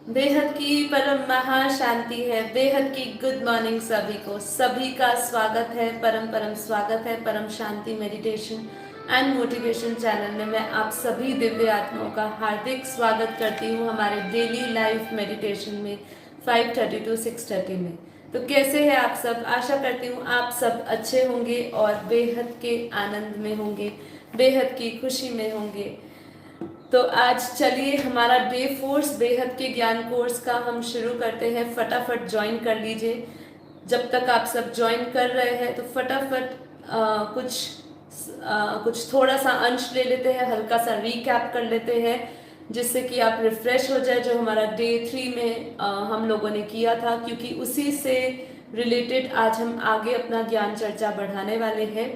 बेहद की परम महाशांति है। बेहद की गुड मॉर्निंग सभी को। सभी का स्वागत है, परम परम स्वागत है परम शांति मेडिटेशन एंड मोटिवेशन चैनल में। मैं आप सभी दिव्य आत्माओं का हार्दिक स्वागत करती हूँ हमारे डेली लाइफ मेडिटेशन में 5:30 to 6:30 में। तो कैसे हैं आप सब? आशा करती हूँ आप सब अच्छे होंगे और बेहद के आनंद में होंगे, बेहद की खुशी में होंगे। तो आज चलिए हमारा डे फोर्स बेहद के ज्ञान कोर्स का हम शुरू करते हैं। फटाफट ज्वाइन कर लीजिए। जब तक आप सब ज्वाइन कर रहे हैं तो फटाफट कुछ थोड़ा सा अंश ले लेते हैं, हल्का सा रिकैप कर लेते हैं, जिससे कि आप रिफ्रेश हो जाए जो हमारा डे 3 में हम लोगों ने किया था, क्योंकि उसी से रिलेटेड आज हम आगे अपना ज्ञान चर्चा बढ़ाने वाले हैं।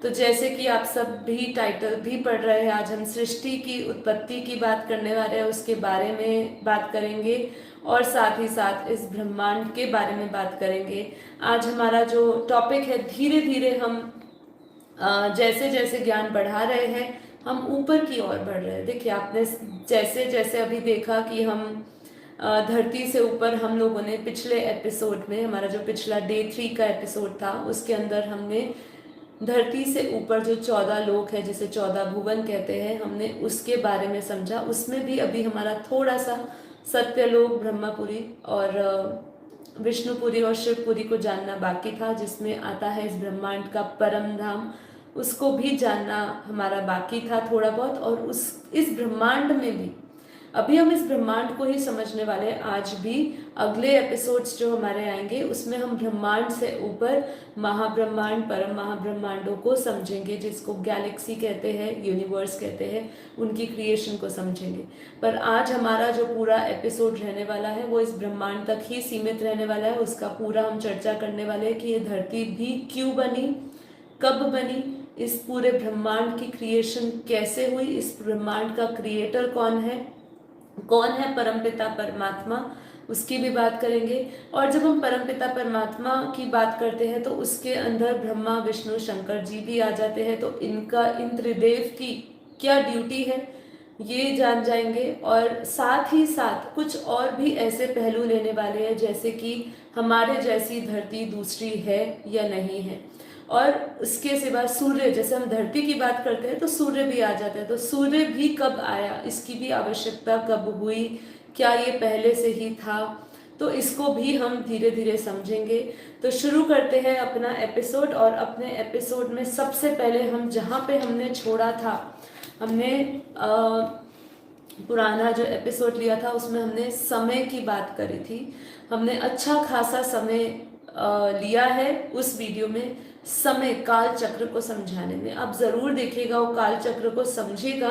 तो जैसे कि आप सब भी टाइटल भी पढ़ रहे हैं, आज हम सृष्टि की उत्पत्ति की बात करने वाले हैं, उसके बारे में बात करेंगे और साथ ही साथ इस ब्रह्मांड के बारे में बात करेंगे। आज हमारा जो टॉपिक है, धीरे धीरे हम जैसे जैसे ज्ञान बढ़ा रहे हैं हम ऊपर की ओर बढ़ रहे हैं। देखिए आपने जैसे जैसे अभी देखा कि हम धरती से ऊपर, हम लोगों ने पिछले एपिसोड में, हमारा जो पिछला डे 3 का एपिसोड था उसके अंदर हमने धरती से ऊपर जो 14 लोक है, जिसे 14 भुवन कहते हैं, हमने उसके बारे में समझा। उसमें भी अभी हमारा थोड़ा सा सत्यलोक, ब्रह्मपुरी और विष्णुपुरी और शिवपुरी को जानना बाकी था, जिसमें आता है इस ब्रह्मांड का परम धाम। उसको भी जानना हमारा बाकी था थोड़ा बहुत। और इस ब्रह्मांड में भी अभी हम इस ब्रह्मांड को ही समझने वाले हैं। आज भी अगले एपिसोड्स जो हमारे आएंगे उसमें हम ब्रह्मांड से ऊपर महाब्रह्मांड, परम महाब्रह्मांडों को समझेंगे, जिसको गैलेक्सी कहते हैं, यूनिवर्स कहते हैं, उनकी क्रिएशन को समझेंगे। पर आज हमारा जो पूरा एपिसोड रहने वाला है वो इस ब्रह्मांड तक ही सीमित रहने वाला है। उसका पूरा हम चर्चा करने वाले हैं कि ये धरती भी क्यों बनी, कब बनी, इस पूरे ब्रह्मांड की क्रिएशन कैसे हुई, इस ब्रह्मांड का क्रिएटर कौन है परमपिता परमात्मा, उसकी भी बात करेंगे। और जब हम परमपिता परमात्मा की बात करते हैं तो उसके अंदर ब्रह्मा, विष्णु, शंकर जी भी आ जाते हैं। तो इन त्रिदेव की क्या ड्यूटी है ये जान जाएंगे। और साथ ही साथ कुछ और भी ऐसे पहलू लेने वाले हैं, जैसे कि हमारे जैसी धरती दूसरी है या नहीं है। और उसके सिवा सूर्य, जैसे हम धरती की बात करते हैं तो सूर्य भी आ जाता है। तो सूर्य भी कब आया, इसकी भी आवश्यकता कब हुई, क्या ये पहले से ही था, तो इसको भी हम धीरे धीरे समझेंगे। तो शुरू करते हैं अपना एपिसोड। और अपने एपिसोड में सबसे पहले हम जहाँ पे हमने छोड़ा था, हमने पुराना जो एपिसोड लिया था उसमें हमने समय की बात करी थी। हमने अच्छा खासा समय लिया है उस वीडियो में समय काल चक्र को समझाने में। आप जरूर देखिएगा, वो काल चक्र को समझिएगा,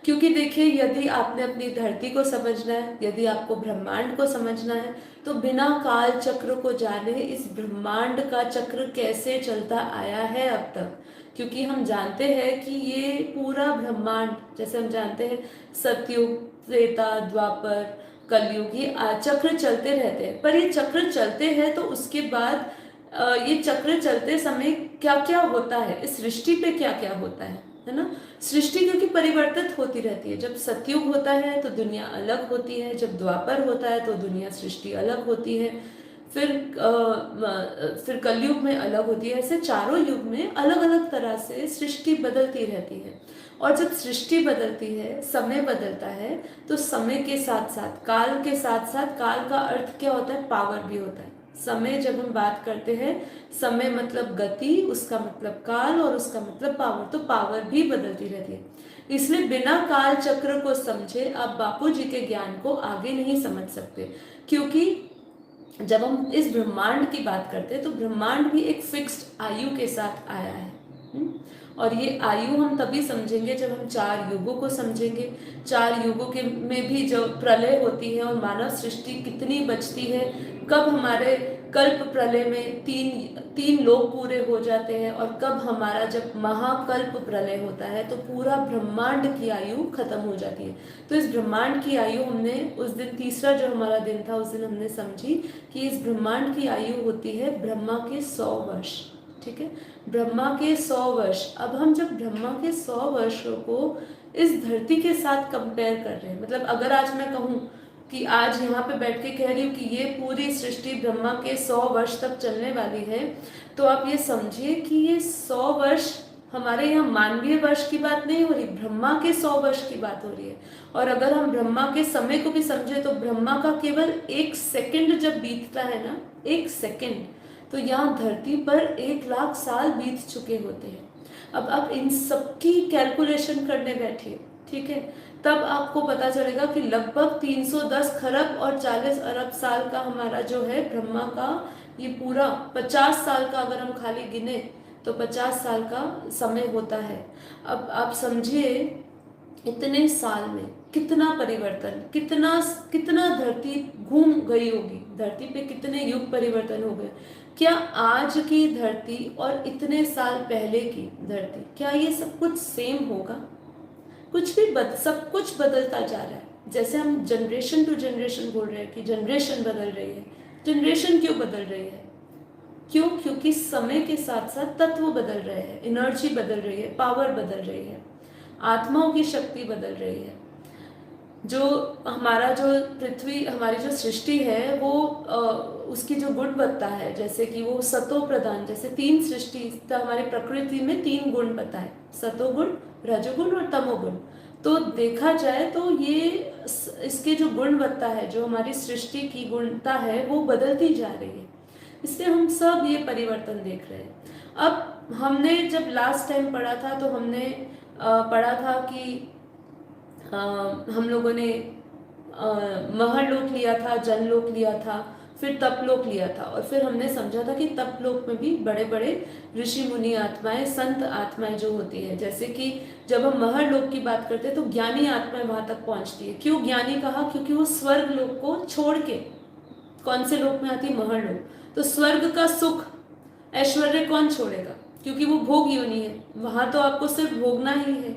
क्योंकि देखिए यदि आपने अपनी धरती को समझना है, यदि आपको ब्रह्मांड को समझना है, तो बिना काल चक्र को जाने इस ब्रह्मांड का चक्र कैसे चलता आया है अब तक। क्योंकि हम जानते हैं कि ये पूरा ब्रह्मांड, जैसे हम जानते हैं सतयुग, त्रेता, द्वापर, कलयुग, ये चक्र चलते रहते हैं। पर ये चक्र चलते हैं तो उसके बाद ये चक्र चलते समय क्या क्या होता है, इस सृष्टि पे क्या क्या होता है ना। सृष्टि क्योंकि परिवर्तित होती रहती है। जब सतयुग होता है तो दुनिया अलग होती है, जब द्वापर होता है तो दुनिया सृष्टि अलग होती है, फिर कलयुग में अलग होती है। ऐसे चारों युग में अलग अलग तरह से सृष्टि बदलती रहती है। और जब सृष्टि बदलती है, समय बदलता है, तो समय के साथ साथ, काल के साथ साथ, काल का अर्थ क्या होता है, पावर भी होता है। समय जब हम बात करते हैं, समय मतलब गति, उसका मतलब काल और उसका मतलब पावर, तो पावर भी बदलती रहती है। इसलिए बिना काल चक्र को समझे आप बापू जी के ज्ञान को आगे नहीं समझ सकते। क्योंकि जब हम इस ब्रह्मांड की बात करते हैं तो ब्रह्मांड भी एक फिक्स्ड आयु के साथ आया है। और ये आयु हम तभी समझेंगे जब हम 4 युगों को समझेंगे। 4 युगों के में भी जब प्रलय होती है और मानव सृष्टि कितनी बचती है, कब हमारे कल्प प्रलय में तीन लोक पूरे हो जाते हैं, और कब हमारा जब महाकल्प प्रलय होता है तो पूरा ब्रह्मांड की आयु खत्म हो जाती है। तो इस ब्रह्मांड की आयु हमने उस दिन, तीसरा जो हमारा दिन था, उस दिन हमने समझी कि इस ब्रह्मांड की आयु होती है ब्रह्मा के 100 वर्ष। ठीक है, ब्रह्मा के 100 वर्ष। अब हम जब ब्रह्मा के 100 वर्षों को इस धरती के साथ कंपेयर कर रहे हैं, मतलब अगर आज मैं कहूँ कि आज यहाँ पे बैठ के कह रही हूँ कि ये पूरी सृष्टि ब्रह्मा के 100 वर्ष तक चलने वाली है, तो आप ये समझिए कि ये 100 वर्ष हमारे यहाँ मानवीय वर्ष की बात नहीं हो रही, ब्रह्मा के 100 वर्ष की बात हो रही है। और अगर हम ब्रह्मा के समय को भी समझे तो ब्रह्मा का केवल 1 सेकंड जब बीतता है ना, 1 सेकंड, तो यहाँ धरती पर 1 लाख साल बीत चुके होते हैं। अब आप इन सबकी कैलकुलेशन करने बैठिए, ठीक है, तब आपको पता चलेगा कि लगभग 310 खरब और 40 अरब साल का हमारा जो है ब्रह्मा का ये पूरा 50 साल का, अगर हम खाली गिने तो 50 साल का समय होता है। अब आप समझिए इतने साल में कितना परिवर्तन, कितना कितना धरती घूम गई होगी, धरती पे कितने युग परिवर्तन हो गए। क्या आज की धरती और इतने साल पहले की धरती, क्या ये सब कुछ सेम होगा? कुछ भी सब कुछ बदलता जा रहा है। जैसे हम जनरेशन टू जनरेशन बोल रहे हैं कि जनरेशन बदल रही है, जनरेशन क्यों बदल रही है? क्यों? क्योंकि समय के साथ साथ तत्व बदल रहे हैं, एनर्जी बदल रही है, पावर बदल रही है, आत्माओं की शक्ति बदल रही है। जो हमारा जो पृथ्वी, हमारी जो सृष्टि है वो उसकी जो गुणवत्ता है, जैसे कि वो सतो प्रधान, जैसे 3 सृष्टि, तो हमारी प्रकृति में 3 गुण पता है, सतोगुण, रजोगुण और तमोगुण। तो देखा जाए तो ये इसके जो गुणवत्ता है, जो हमारी सृष्टि की गुणता है, वो बदलती जा रही है। इसलिए हम सब ये परिवर्तन देख रहे हैं। अब हमने जब लास्ट टाइम पढ़ा था तो हमने पढ़ा था कि हम लोगों ने महरलोक लिया था, जनलोक लिया था, फिर तपलोक लिया था, और फिर हमने समझा था कि तपलोक में भी बड़े बड़े ऋषि मुनि आत्माएं, संत आत्माएं जो होती है, जैसे कि जब हम महरलोक की बात करते हैं तो ज्ञानी आत्माएं वहां तक पहुंचती है। क्यों ज्ञानी कहा? क्योंकि वो स्वर्ग लोक को छोड़ के कौन से लोक में आती है? महरलोक। तो स्वर्ग का सुख, ऐश्वर्य कौन छोड़ेगा? क्योंकि वो भोग योनि है, वहां तो आपको सिर्फ भोगना ही है।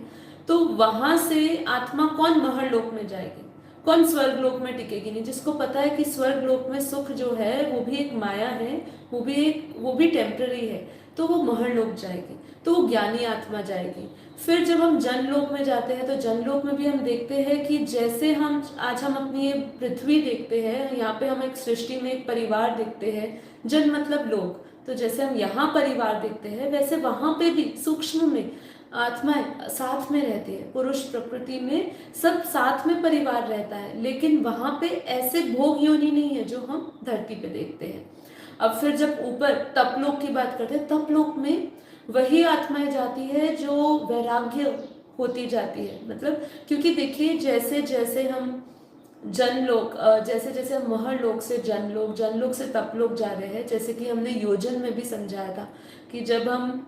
तो वहां से आत्मा कौन महरलोक में जाएगी? कौन स्वर्ग लोक में टिकेगी नहीं? जिसको पता है कि स्वर्ग लोक में सुख जो है वो भी एक माया है, वो भी टेम्पररी है, तो वो महरलोक जाएगी, तो वो ज्ञानी आत्मा जाएगी। फिर जब हम जनलोक में जाते हैं तो जनलोक में भी हम देखते हैं कि जैसे हम आज हम अपनी ये पृथ्वी देखते हैं, यहाँ पे हम एक सृष्टि में एक परिवार देखते हैं, जन मतलब लोग, तो जैसे हम यहाँ परिवार देखते हैं वैसे वहां पे भी सूक्ष्म में आत्माएं साथ में रहती है। पुरुष प्रकृति में सब साथ में परिवार रहता है, लेकिन वहां पे ऐसे भोग योनि नहीं है जो हम धरती पे देखते हैं। अब फिर जब ऊपर तपलोक की बात करते हैं, तपलोक में वही आत्माएं जाती है जो वैराग्य होती जाती है। मतलब क्योंकि देखिए जैसे जैसे हम जनलोक, जैसे जैसे हम महरलोक से जनलोक, जनलोक से तपलोक जा रहे हैं, जैसे कि हमने योजन में भी समझाया था कि जब हम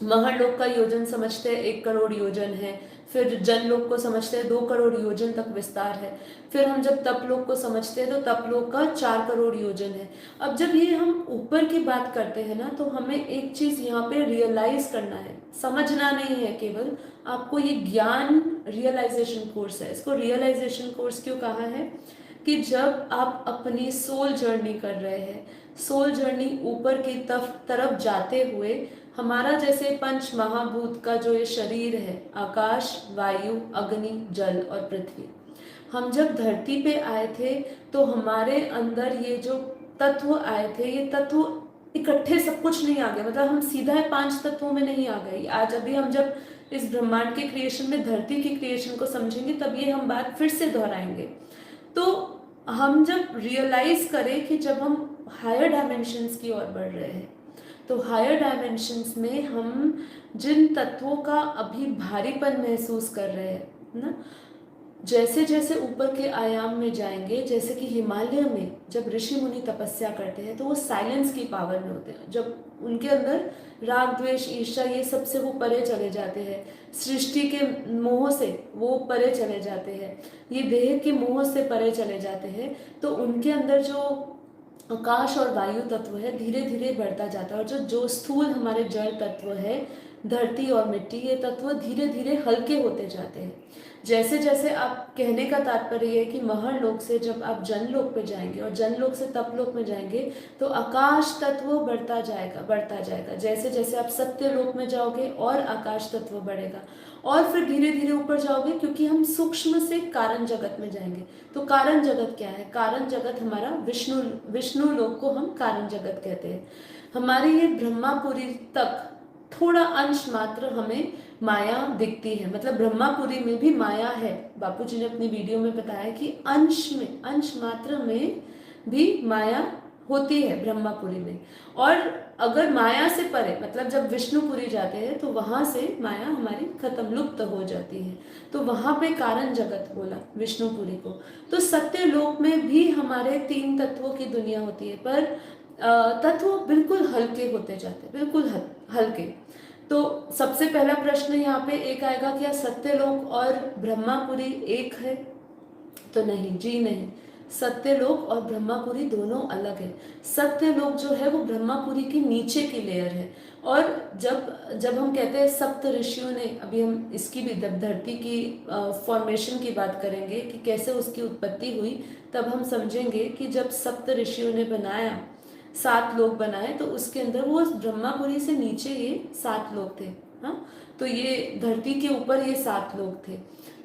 महरलोक का योजन समझते हैं 1 करोड़ योजन है, फिर जनलोक को समझते हैं 2 करोड़ योजन तक विस्तार है, फिर हम जब तपलोक को समझते हैं तो तपलोक का 4 करोड़ योजन है। अब जब ये हम ऊपर की बात करते हैं ना, तो हमें एक चीज यहाँ पे रियलाइज करना है, समझना नहीं है केवल आपको। ये ज्ञान रियलाइजेशन कोर्स है। इसको रियलाइजेशन कोर्स क्यों कहा है? कि जब आप अपनी सोल जर्नी कर रहे हैं, सोल जर्नी ऊपर की तरफ जाते हुए, हमारा जैसे 5 महाभूत का जो ये शरीर है, आकाश, वायु, अग्नि, जल और पृथ्वी, हम जब धरती पे आए थे तो हमारे अंदर ये जो तत्व आए थे, ये तत्व इकट्ठे सब कुछ नहीं आ गए, मतलब हम सीधा 5 तत्वों में नहीं आ गए। आज अभी हम जब इस ब्रह्मांड के क्रिएशन में धरती की क्रिएशन को समझेंगे तब ये हम बात फिर से दोहराएंगे। तो हम जब रियलाइज करें कि जब हम हायर डायमेंशंस की ओर बढ़ रहे हैं, तो हायर डायमेंशंस में हम जिन तत्वों का अभी भारीपन महसूस कर रहे हैं ना, जैसे जैसे ऊपर के आयाम में जाएंगे, जैसे कि हिमालय में जब ऋषि मुनि तपस्या करते हैं तो वो साइलेंस की पावर में होते हैं। जब उनके अंदर राग, द्वेष, ईर्ष्या ये सब से वो परे चले जाते हैं, सृष्टि के मोह से वो परे चले जाते हैं, ये देह के मोह से परे चले जाते हैं, तो उनके अंदर जो आकाश और वायु तत्व है धीरे धीरे बढ़ता जाता है, और जो स्थूल हमारे जल तत्व है धरती और मिट्टी, ये तत्व धीरे धीरे हल्के होते जाते हैं। जैसे जैसे आप, कहने का तात्पर्य है कि महर लोक से जब आप जनलोक पे जाएंगे और जनलोक से तपलोक में जाएंगे तो आकाश तत्व बढ़ता जाएगा बढ़ता जाएगा। जैसे जैसे आप सत्य लोक में जाओगे और आकाश तत्व बढ़ेगा, और फिर धीरे धीरे ऊपर जाओगे, क्योंकि हम सूक्ष्म से कारण जगत में जाएंगे। तो कारण जगत क्या है? कारण जगत हमारा विष्णु लोक को हम कारण जगत कहते हैं। हमारे ये ब्रह्मापुरी तक थोड़ा अंश मात्र हमें माया दिखती है, मतलब ब्रह्मापुरी में भी माया है। बापूजी ने अपनी वीडियो में बताया कि अंश मात्र में भी माया होती है ब्रह्मापुरी में। और अगर माया से परे, मतलब जब विष्णुपुरी जाते हैं तो वहां से माया हमारी खत्म, लुप्त हो जाती है। तो वहां पे कारण जगत बोला विष्णुपुरी को। तो सत्य लोक में भी हमारे 3 तत्वों की दुनिया होती है, पर तत्व बिल्कुल हल्के होते जाते हैं, बिल्कुल हल्के। तो सबसे पहला प्रश्न यहाँ पे एक आएगा, क्या सत्यलोक और ब्रह्मापुरी एक है? तो नहीं जी, नहीं। सत्यलोक और ब्रह्मापुरी दोनों अलग है। सत्यलोक जो है वो ब्रह्मापुरी की नीचे की लेयर है। और जब हम कहते हैं सप्त ऋषियों ने, अभी हम इसकी भी धरती की फॉर्मेशन की बात करेंगे कि कैसे उसकी उत्पत्ति हुई, तब हम समझेंगे कि जब सप्त ऋषियों ने बनाया, 7 लोक बनाए, तो उसके अंदर वो ब्रह्मापुरी से नीचे ये 7 लोक थे। हाँ, तो ये धरती के ऊपर ये 7 लोक थे।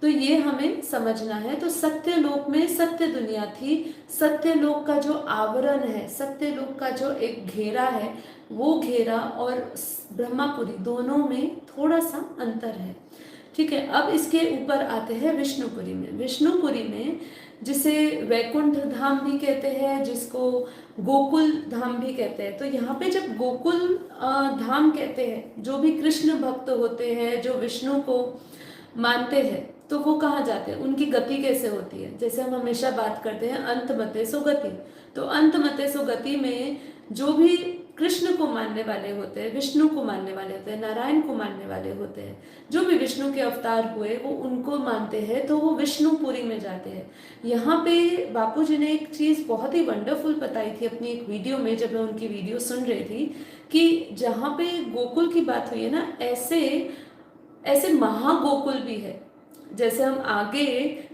तो ये हमें समझना है। तो सत्य लोक में सत्य दुनिया थी। सत्य लोक का जो आवरण है, सत्य लोक का जो एक घेरा है, वो घेरा और ब्रह्मापुरी दोनों में थोड़ा सा अंतर है। ठीक है, अब इसके ऊपर आते हैं विष्णुपुरी में। विष्णुपुरी में जिसे वैकुंठ धाम भी कहते हैं, जिसको गोकुल धाम भी कहते हैं। तो यहाँ पे जब गोकुल धाम कहते हैं, जो भी कृष्ण भक्त होते हैं, जो विष्णु को मानते हैं, तो वो कहाँ जाते हैं? उनकी गति कैसे होती है? जैसे हम हमेशा बात करते हैं अंत मते सो गति। तो अंत मते सो गति में जो भी कृष्ण को मानने वाले होते हैं, विष्णु को मानने वाले होते हैं, नारायण को मानने वाले होते हैं, जो भी विष्णु के अवतार हुए वो उनको मानते हैं, तो वो विष्णुपुरी में जाते हैं। यहाँ पे बापूजी ने एक चीज बहुत ही वंडरफुल बताई थी अपनी एक वीडियो में, जब मैं उनकी वीडियो सुन रही थी, कि जहाँ पे गोकुल की बात हुई है ना, ऐसे महागोकुल भी है। जैसे हम आगे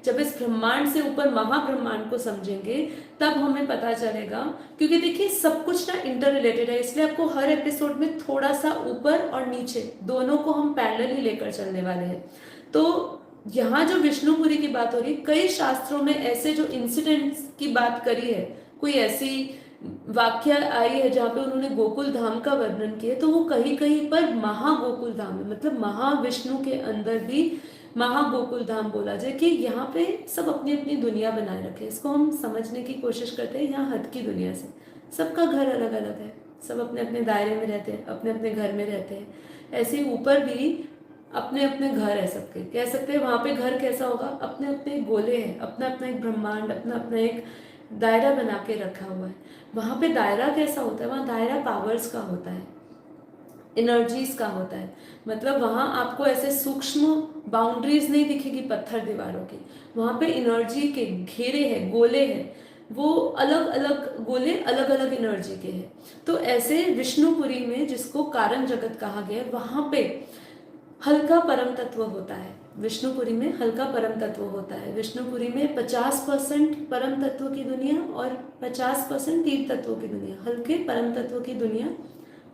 जब इस ब्रह्मांड से ऊपर महाब्रह्मांड को समझेंगे तब हमें पता चलेगा, क्योंकि देखिए सब कुछ ना इंटर रिलेटेड है, इसलिए आपको हर एपिसोड में थोड़ा सा ऊपर और नीचे दोनों को हम पैरेलल ही लेकर चलने वाले हैं। तो यहाँ जो विष्णुपुरी की बात हो रही है, कई शास्त्रों में ऐसे जो इंसिडेंट्स की बात करी है, कोई ऐसी वाक्य आई है जहाँ पे उन्होंने गोकुल धाम का वर्णन किया, तो वो कहीं कहीं पर महागोकुल धाम है, मतलब महाविष्णु के अंदर भी महागोकुल धाम बोला जाए, कि यहाँ पे सब अपनी अपनी दुनिया बनाए रखे। इसको हम समझने की कोशिश करते हैं यहाँ हद की दुनिया से। सबका घर अलग अलग है, सब अपने अपने दायरे में रहते हैं, अपने अपने घर में रहते हैं। ऐसे ऊपर भी अपने अपने घर है सबके, कह सकते हैं वहाँ पे घर कैसा होगा, अपने अपने गोले हैं, अपना अपना एक ब्रह्मांड, अपना अपना एक दायरा बना के रखा हुआ है। वहाँ पे दायरा कैसा होता है? वहाँ दायरा पावर्स का होता है, एनर्जीज का होता है। मतलब वहाँ आपको ऐसे सूक्ष्म बाउंड्रीज नहीं दिखेगी पत्थर दीवारों की, वहाँ पे एनर्जी के घेरे हैं, गोले हैं, वो अलग अलग गोले अलग अलग एनर्जी के हैं। तो ऐसे विष्णुपुरी में, जिसको कारण जगत कहा गया, वहाँ पे हल्का परम तत्व होता है। विष्णुपुरी में हल्का परम तत्व होता है। विष्णुपुरी में 50% परम तत्व की दुनिया और 50% तीर्थ तत्वों की दुनिया, हल्के परम तत्व की दुनिया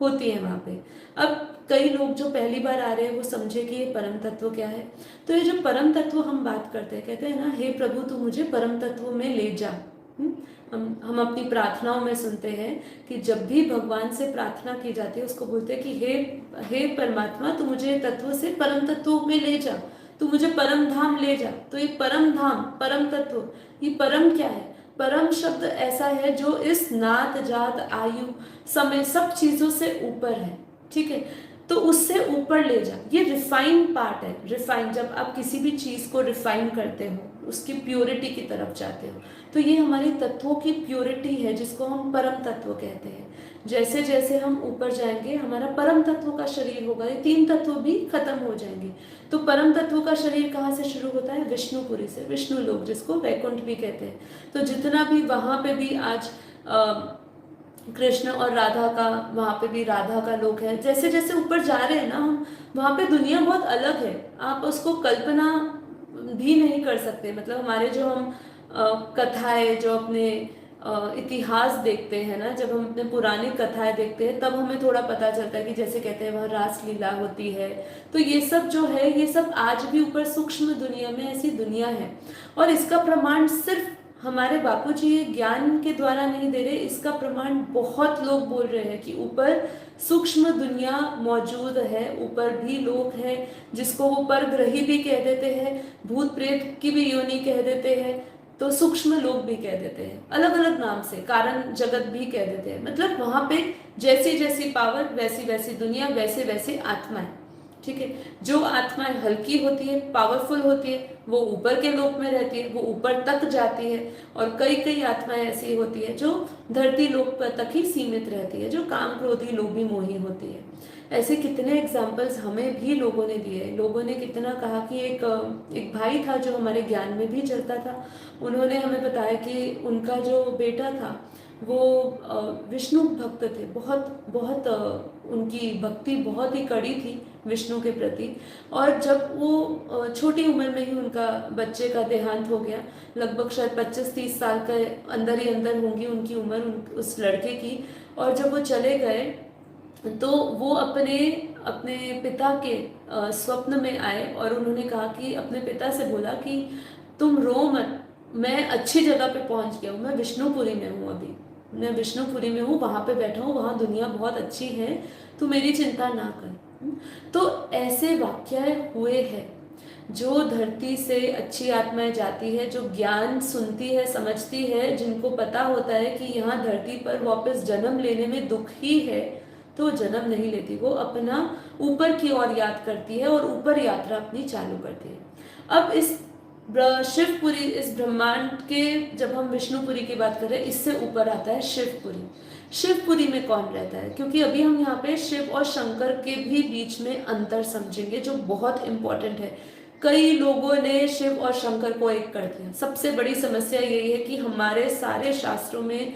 होती है वहाँ पे। अब कई लोग जो पहली बार आ रहे हैं वो समझे कि ये परम तत्व क्या है। तो ये जो परम तत्व हम बात करते हैं, कहते हैं ना, हे प्रभु तू मुझे परम तत्व में ले जा। हम अपनी प्रार्थनाओं में सुनते हैं कि जब भी भगवान से प्रार्थना की जाती है उसको बोलते हैं कि हे परमात्मा तू मुझे तत्व से परम तत्व में ले जा, तू मुझे परम धाम ले जा। तो ये परम धाम, परम तत्व, ये परम क्या है? परम शब्द ऐसा है जो इस नात जात आयु समय सब चीजों से ऊपर है। ठीक है, तो उससे ऊपर ले जा, ये रिफाइन पार्ट है। रिफाइन, जब आप किसी भी चीज को रिफाइन करते हो, उसकी प्योरिटी की तरफ जाते हो, तो ये हमारी तत्वों की प्योरिटी है, जिसको हम परम तत्व कहते हैं। जैसे जैसे हम ऊपर जाएंगे हमारा परम तत्व का शरीर होगा, ये 3 तत्व भी खत्म हो जाएंगे। तो परम तत्व का शरीर कहाँ से शुरू होता है? विष्णुपुरी से, विष्णु लोक, जिसको वैकुंठ भी कहते हैं। तो जितना भी वहां पे भी आज कृष्ण और राधा का, वहाँ पे भी राधा का लोक है। जैसे जैसे ऊपर जा रहे हैं ना हम, वहाँ पे दुनिया बहुत अलग है, आप उसको कल्पना भी नहीं कर सकते। मतलब हमारे जो हम कथाएं, जो अपने इतिहास देखते हैं ना, जब हम अपने पुरानी कथाएं देखते हैं तब हमें थोड़ा पता चलता है कि जैसे कहते हैं वहाँ रास लीला होती है। तो ये सब जो है, ये सब आज भी ऊपर सूक्ष्म दुनिया में ऐसी दुनिया है। और इसका प्रमाण सिर्फ हमारे बापूजी ये ज्ञान के द्वारा नहीं दे रहे, इसका प्रमाण बहुत लोग बोल रहे हैं कि ऊपर सूक्ष्म दुनिया मौजूद है, ऊपर भी लोग हैं जिसको वो परग्रही भी कह देते हैं, भूत प्रेत की भी योनि कह देते हैं, तो सूक्ष्म लोग भी कह देते हैं, अलग अलग नाम से कारण जगत भी कह देते हैं। मतलब वहां पे जैसी जैसी पावर वैसी वैसी दुनिया, वैसे वैसे आत्माएं। ठीक है, जो आत्माएं हल्की होती है, पावरफुल होती है, वो ऊपर के लोक में रहती है, वो ऊपर तक जाती है। और कई कई आत्माएं ऐसी होती है जो धरती लोक पर तक ही सीमित रहती है, जो काम क्रोधी लोभी मोही होती है। ऐसे कितने एग्जाम्पल्स हमें भी लोगों ने दिए। लोगों ने कितना कहा कि एक भाई था जो हमारे ज्ञान में भी चलता था, उन्होंने हमें बताया कि उनका जो बेटा था वो विष्णु भक्त थे, बहुत बहुत उनकी भक्ति बहुत ही कड़ी थी विष्णु के प्रति। और जब वो छोटी उम्र में ही उनका बच्चे का देहांत हो गया, लगभग शायद 25-30 साल के अंदर ही अंदर होंगी उनकी उम्र उस लड़के की। और जब वो चले गए तो वो अपने अपने पिता के स्वप्न में आए और उन्होंने कहा कि अपने पिता से बोला कि तुम रो मत, मैं अच्छी जगह पे पहुंच गया हूँ, मैं विष्णुपुरी में हूँ, अभी मैं विष्णुपुरी में हूँ, वहां पे बैठा हूँ, वहां दुनिया बहुत अच्छी है, तू मेरी चिंता ना कर। तो ऐसे वाक्य हुए हैं। जो धरती से अच्छी आत्माएं जाती है, जो ज्ञान सुनती है, समझती है, जिनको पता होता है कि यहाँ धरती पर वापस जन्म लेने में दुख ही है, तो जन्म नहीं लेती, वो अपना ऊपर की ओर याद करती है और ऊपर यात्रा अपनी चालू करती है। अब इस शिवपुरी, इस ब्रह्मांड के, जब हम विष्णुपुरी की बात करें, इससे ऊपर आता है शिवपुरी। शिवपुरी में कौन रहता है? क्योंकि अभी हम यहाँ पे शिव और शंकर के भी बीच में अंतर समझेंगे जो बहुत इंपॉर्टेंट है। कई लोगों ने शिव और शंकर को एक कर दिया। सबसे बड़ी समस्या यही है कि हमारे सारे शास्त्रों में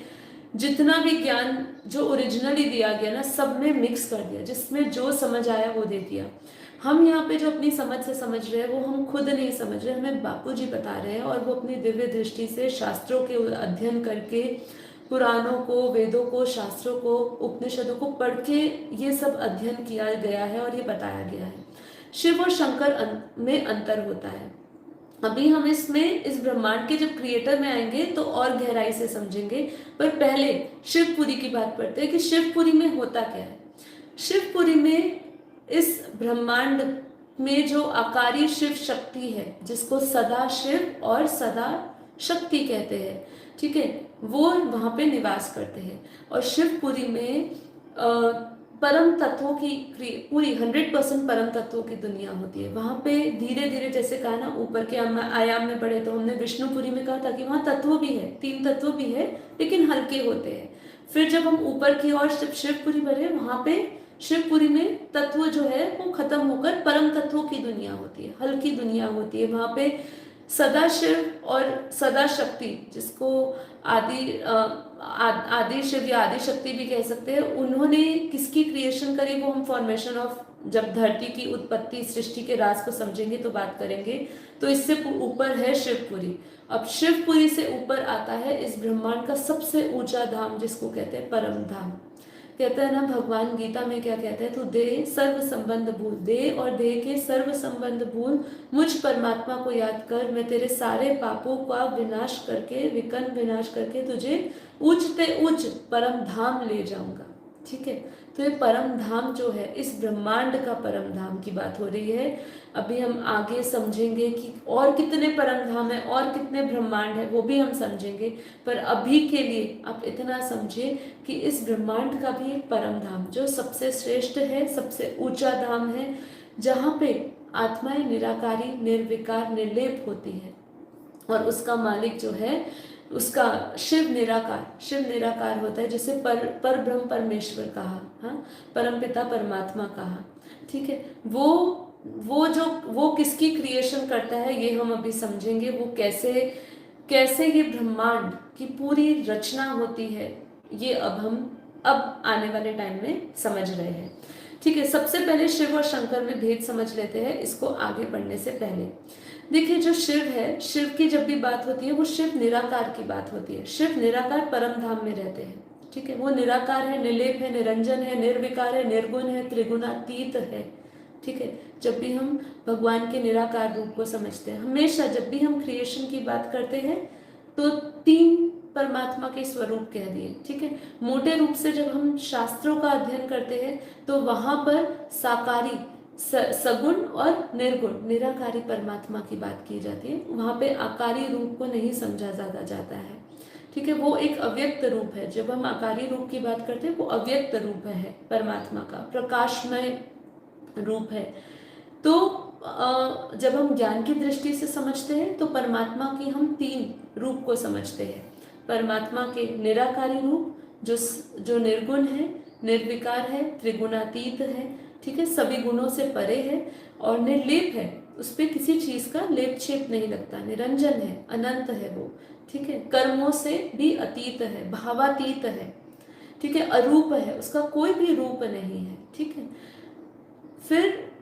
जितना भी ज्ञान जो ओरिजिनली दिया गया ना, सब में मिक्स कर दिया, जिसमें जो समझ आया वो दे दिया। हम यहाँ पे जो अपनी समझ से समझ रहे हैं वो हम खुद नहीं समझ रहे, हमें बापूजी बता रहे हैं। और वो अपनी दिव्य दृष्टि से शास्त्रों के अध्ययन करके, पुराणों को, वेदों को, शास्त्रों को, उपनिषदों को पढ़ के ये सब अध्ययन किया गया है और ये बताया गया है। शिव और शंकर में अंतर होता है। अभी हम इसमें इस ब्रह्मांड के जब क्रिएटर में आएंगे तो और गहराई से समझेंगे, पर पहले शिवपुरी की बात करते हैं कि शिवपुरी में होता क्या है। शिवपुरी में, इस ब्रह्मांड में जो आकारी शिव शक्ति है, जिसको सदा शिव और सदा शक्ति कहते हैं, ठीक है, वो वहां पे निवास करते हैं। और शिवपुरी में परम तत्वों की पूरी 100% परम तत्वों की दुनिया होती है। वहां पे धीरे धीरे, जैसे कहा ना, ऊपर के आयाम में बढ़े, तो हमने विष्णुपुरी में कहा था कि वहां तत्व भी है, 3 तत्व भी है, लेकिन हल्के होते हैं। फिर जब हम ऊपर की ओर शिवपुरी बढ़े, वहां पे शिवपुरी में तत्व जो है वो खत्म होकर परम तत्वों की दुनिया होती है, हल्की दुनिया होती है। वहां पे सदा शिव और सदा शक्ति, जिसको आदि शिव या आदि शक्ति भी कह सकते हैं, उन्होंने किसकी क्रिएशन करी वो हम फॉर्मेशन ऑफ, जब धरती की उत्पत्ति, सृष्टि के राज को समझेंगे तो बात करेंगे। तो इससे ऊपर है शिवपुरी। अब शिवपुरी से ऊपर आता है इस ब्रह्मांड का सबसे ऊंचा धाम, जिसको कहते हैं परम धाम। कहते हैं ना, भगवान गीता में क्या कहते हैं, तू दे सर्व संबंध भूल, दे और दे के सर्व संबंध भूल, मुझ परमात्मा को याद कर, मैं तेरे सारे पापों का विनाश करके, विकर्ण विनाश करके तुझे उच्चते उच्च परम धाम ले जाऊंगा। ठीक है, तो ये परम धाम जो है, इस ब्रह्मांड का परम धाम की बात हो रही है। अभी हम आगे समझेंगे कि और कितने परम धाम है और कितने ब्रह्मांड है, वो भी हम समझेंगे। पर अभी के लिए आप इतना समझिए कि इस ब्रह्मांड का भी एक परम धाम, जो सबसे श्रेष्ठ है, सबसे ऊंचा धाम है, जहाँ पे आत्माएं निराकारी, निर्विकार, निर्लेप होती है। और उसका मालिक जो है, उसका शिव निराकार होता है, जिसे पर ब्रह्म परमेश्वर कहा, हाँ, परम पिता परमात्मा कहा। ठीक है, वो किसकी क्रिएशन करता है ये हम अभी समझेंगे। वो कैसे ये ब्रह्मांड की पूरी रचना होती है, ये अब हम अब आने वाले टाइम में समझ रहे हैं। ठीक है, सबसे पहले शिव और शंकर में भेद समझ लेते हैं, इसको आगे बढ़ने से पहले। देखिए, जो शिव है, शिव की जब भी बात होती है वो शिव निराकार की बात होती है। शिव निराकार परम धाम में रहते हैं। ठीक है, वो निराकार है, निर्लेप है, निरंजन है, निर्विकार है, निर्गुण है, त्रिगुणातीत है। ठीक है, जब भी हम भगवान के निराकार रूप को समझते हैं, हमेशा जब भी हम क्रिएशन की बात करते हैं तो 3 परमात्मा के स्वरूप कह दिए। ठीक है, मोटे रूप से जब हम शास्त्रों का अध्ययन करते हैं तो वहां पर साकारी, सगुण और निर्गुण, निराकारी परमात्मा की बात की जाती है। वहां पे आकारी रूप को नहीं समझा ज्यादा जाता है। ठीक है, वो एक अव्यक्त रूप है। जब हम आकारी रूप की बात करते हैं वो अव्यक्त रूप है परमात्मा का, प्रकाशमय रूप है। तो जब हम ज्ञान की दृष्टि से समझते हैं तो परमात्मा की हम 3 रूप को समझते हैं। परमात्मा के निराकारी रूप जो निर्गुण है, निर्विकार है, त्रिगुणातीत है। ठीक है, सभी गुणों से परे है और निर्लेप है, उस पर किसी चीज का लेप छेप नहीं लगता, निरंजन है, अनंत है वो। ठीक है, कर्मों से भी अतीत है, भावातीत है। ठीक है, अरूप है, उसका कोई भी रूप नहीं है। ठीक है, फिर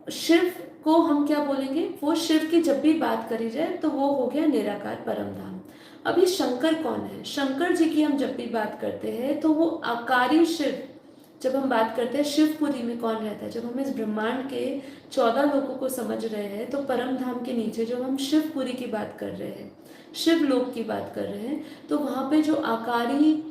शिव को हम क्या बोलेंगे, वो शिव की जब भी बात करी जाए तो वो हो गया निराकार परम धाम। अभी शंकर कौन है? शंकर जी की हम जब भी बात करते हैं तो वो आकारी शिव। जब हम बात करते हैं शिवपुरी में कौन रहता है, जब हम इस ब्रह्मांड के 14 लोगों को समझ रहे हैं तो परम धाम के नीचे जो हम शिवपुरी की बात कर रहे हैं, शिव लोक की बात कर रहे हैं, तो वहां पे जो आकारी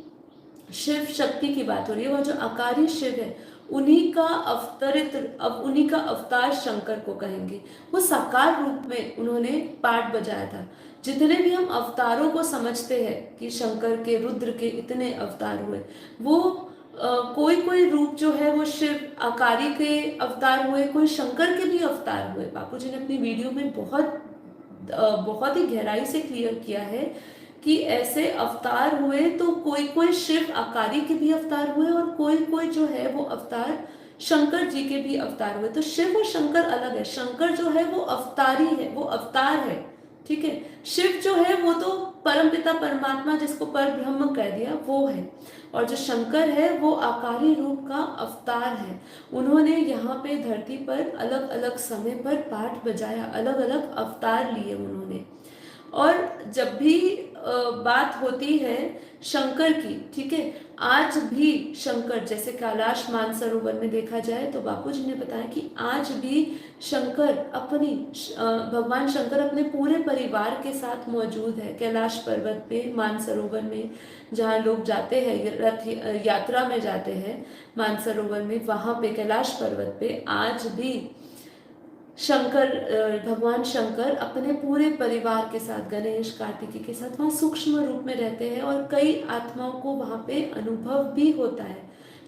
शिव शक्ति की बात हो रही है, वो जो आकारी शिव है उन्हीं का अवतरित, अब उन्हीं का अवतार शंकर को कहेंगे। वो साकार रूप में उन्होंने पाठ बजाया था। जितने भी हम अवतारों को समझते हैं कि शंकर के, रुद्र के इतने अवतार हुए, वो कोई कोई रूप जो है वो शिव आकारी के अवतार हुए, कोई शंकर के भी अवतार हुए। बापू जी ने अपनी वीडियो में बहुत ही गहराई से क्लियर किया है कि ऐसे अवतार हुए, तो कोई कोई शिव आकारी के भी अवतार हुए और कोई कोई जो है वो अवतार शंकर जी के भी अवतार हुए। तो शिव और शंकर अलग है। शंकर जो है वो अवतारी है, वो अवतार है। ठीक है, शिव जो है वो तो परमपिता परमात्मा, जिसको पर ब्रह्म कह दिया, वो है। और जो शंकर है वो आकारी रूप का अवतार है। उन्होंने यहाँ पे धरती पर अलग अलग समय पर पाठ बजाया, अलग अलग अवतार लिए उन्होंने। और जब भी बात होती है शंकर की, ठीक है, आज भी शंकर, जैसे कैलाश मानसरोवर में देखा जाए तो बापू जी ने बताया कि आज भी शंकर भगवान शंकर अपने पूरे परिवार के साथ मौजूद है कैलाश पर्वत पे, मानसरोवर में, जहाँ लोग जाते हैं रथ यात्रा में जाते हैं मानसरोवर में, वहां पे कैलाश पर्वत पे आज भी भगवान शंकर अपने पूरे परिवार के साथ, गणेश कार्तिकी के साथ वहाँ सूक्ष्म रूप में रहते हैं और कई आत्माओं को वहाँ पे अनुभव भी होता है।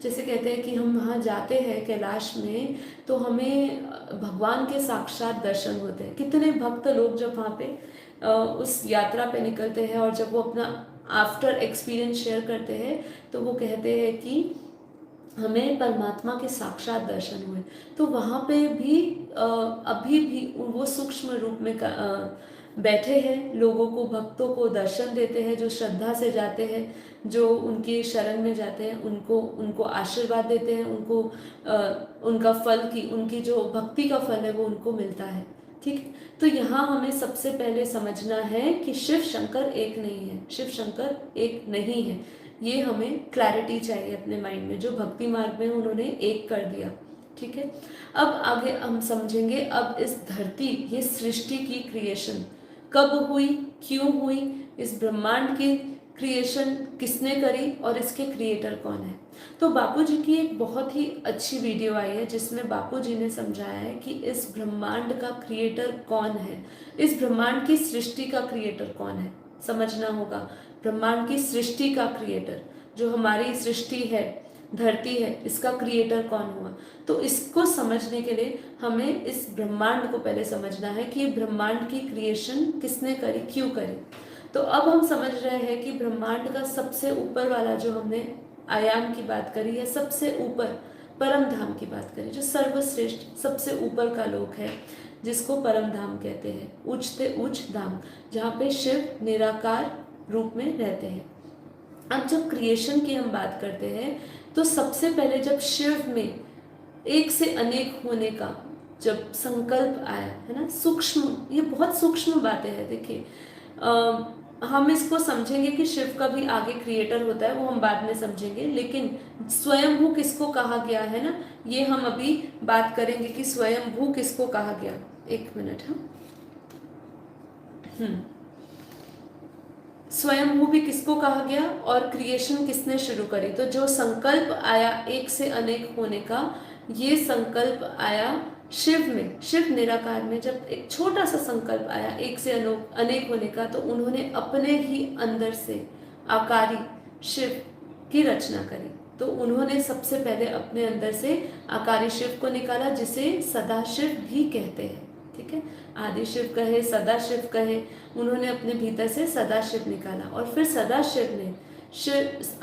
जैसे कहते हैं कि हम वहाँ जाते हैं कैलाश में तो हमें भगवान के साक्षात दर्शन होते हैं। कितने भक्त लोग जब वहाँ पे उस यात्रा पे निकलते हैं और जब वो अपना आफ्टर एक्सपीरियंस शेयर करते हैं तो वो कहते हैं कि हमें परमात्मा के साक्षात दर्शन हुए। तो वहाँ पे भी अभी भी वो सूक्ष्म रूप में बैठे हैं, लोगों को, भक्तों को दर्शन देते हैं, जो श्रद्धा से जाते हैं, जो उनकी शरण में जाते हैं, उनको आशीर्वाद देते हैं, उनका फल की, उनकी जो भक्ति का फल है वो उनको मिलता है। ठीक, तो यहाँ हमें सबसे पहले समझना है कि शिव शंकर एक नहीं है, शिव शंकर एक नहीं है। ये हमें क्लैरिटी चाहिए अपने माइंड में, जो भक्ति मार्ग में उन्होंने एक कर दिया। ठीक है, अब आगे हम समझेंगे अब इस धरती, ये सृष्टि की क्रिएशन कब हुई, क्यों हुई, इस ब्रह्मांड की क्रिएशन किसने करी और इसके क्रिएटर कौन है। तो बापू जी की एक बहुत ही अच्छी वीडियो आई है जिसमें बापू जी ने समझाया है कि इस ब्रह्मांड का क्रिएटर कौन है, इस ब्रह्मांड की सृष्टि का क्रिएटर कौन है, समझना होगा। ब्रह्मांड की सृष्टि का क्रिएटर, जो हमारी सृष्टि है, धरती है, इसका क्रिएटर कौन हुआ। तो इसको समझने के लिए हमें इस ब्रह्मांड को पहले समझना है कि ब्रह्मांड की क्रिएशन किसने करी, क्यों करी। तो अब हम समझ रहे हैं कि ब्रह्मांड का सबसे ऊपर वाला, जो हमने आयाम की बात करी है, सबसे ऊपर परम धाम की बात करी, जो सर्वश्रेष्ठ सबसे ऊपर का लोक है, जिसको परम धाम कहते हैं, उच्चते उच्च धाम, जहाँ पे शिव निराकार रूप में रहते हैं। अब जब क्रिएशन की हम बात करते हैं तो सबसे पहले जब शिव में एक से अनेक होने का जब संकल्प आया है ना, सूक्ष्म, ये बहुत सूक्ष्म बातें हैं। देखिए हम इसको समझेंगे कि शिव का भी आगे क्रिएटर होता है, वो हम बाद में समझेंगे, लेकिन स्वयंभू किसको कहा गया है ना, ये हम अभी बात करेंगे कि स्वयंभू किसको कहा गया। एक मिनट। हाँ, स्वयंभू भी किसको कहा गया और क्रिएशन किसने शुरू करी। तो जो संकल्प आया एक से अनेक होने का, ये संकल्प आया शिव में, शिव निराकार में। जब एक छोटा सा संकल्प आया एक से अनेक होने का, तो उन्होंने अपने ही अंदर से आकारी शिव की रचना करी। तो उन्होंने सबसे पहले अपने अंदर से आकारी शिव को निकाला, जिसे सदाशिव भी कहते हैं। ठीक है, आदि शिव कहे, सदाशिव कहे, उन्होंने अपने भीतर से सदाशिव निकाला। और फिर सदाशिव ने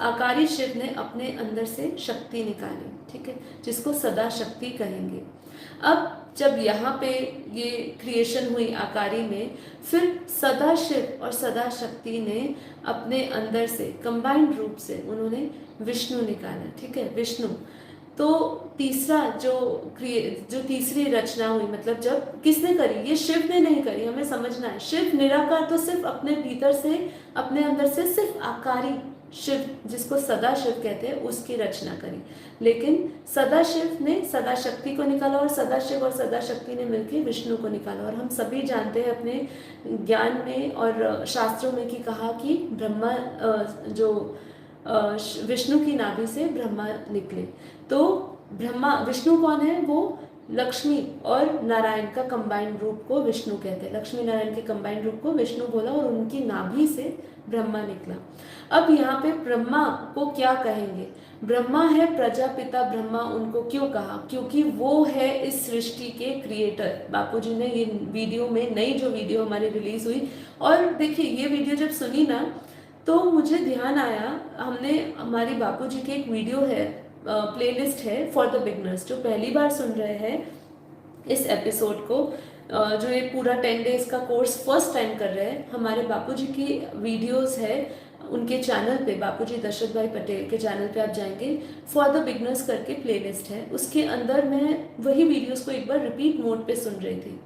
आकारी शिव ने अपने अंदर से शक्ति निकाली। ठीक है, जिसको सदा शक्ति कहेंगे। अब जब यहाँ पे ये क्रिएशन हुई आकारी में, फिर सदाशिव और सदा शक्ति ने अपने अंदर से कंबाइंड रूप से उन्होंने विष्णु निकाला। ठीक है, विष्णु। तो तीसरा जो तीसरी रचना हुई, मतलब जब किसने करी, ये शिव ने नहीं करी, हमें समझना है। शिव निराकार तो सिर्फ अपने भीतर से, अपने अंदर से सिर्फ आकारी शिव, जिसको सदा शिव कहते हैं, उसकी रचना करी। लेकिन सदा शिव ने सदा शक्ति को निकाला, और सदा शिव और सदा शक्ति ने मिलकर विष्णु को निकाला। और हम सभी जानते हैं अपने ज्ञान में और शास्त्रों में कि कहा कि ब्रह्मा जो विष्णु की नाभि से ब्रह्मा निकले। तो ब्रह्मा, विष्णु कौन है, वो लक्ष्मी और नारायण का कंबाइंड रूप को विष्णु कहते हैं। लक्ष्मी नारायण के कंबाइंड रूप को विष्णु बोला, और उनकी नाभि से ब्रह्मा निकला। अब यहाँ पे ब्रह्मा को क्या कहेंगे, ब्रह्मा है प्रजापिता ब्रह्मा। उनको क्यों कहा, क्योंकि वो है इस सृष्टि के क्रिएटर। बापूजी ने ये वीडियो में, नई जो वीडियो हमारी रिलीज हुई, और देखिए ये वीडियो जब सुनी ना, तो मुझे ध्यान आया, हमने हमारी बापूजी की एक वीडियो है, प्लेलिस्ट है फॉर द बिगनर्स। जो पहली बार सुन रहे हैं इस एपिसोड को, जो ये पूरा 10 डेज का कोर्स फर्स्ट टाइम कर रहे हैं, हमारे बापूजी की वीडियोस है उनके चैनल पे, बापूजी दशरथ भाई पटेल के चैनल पे आप जाएंगे, फॉर द बिगनर्स करके प्लेलिस्ट है, उसके अंदर मैं वही वीडियोस को एक बार रिपीट मोड पे सुन रही थी।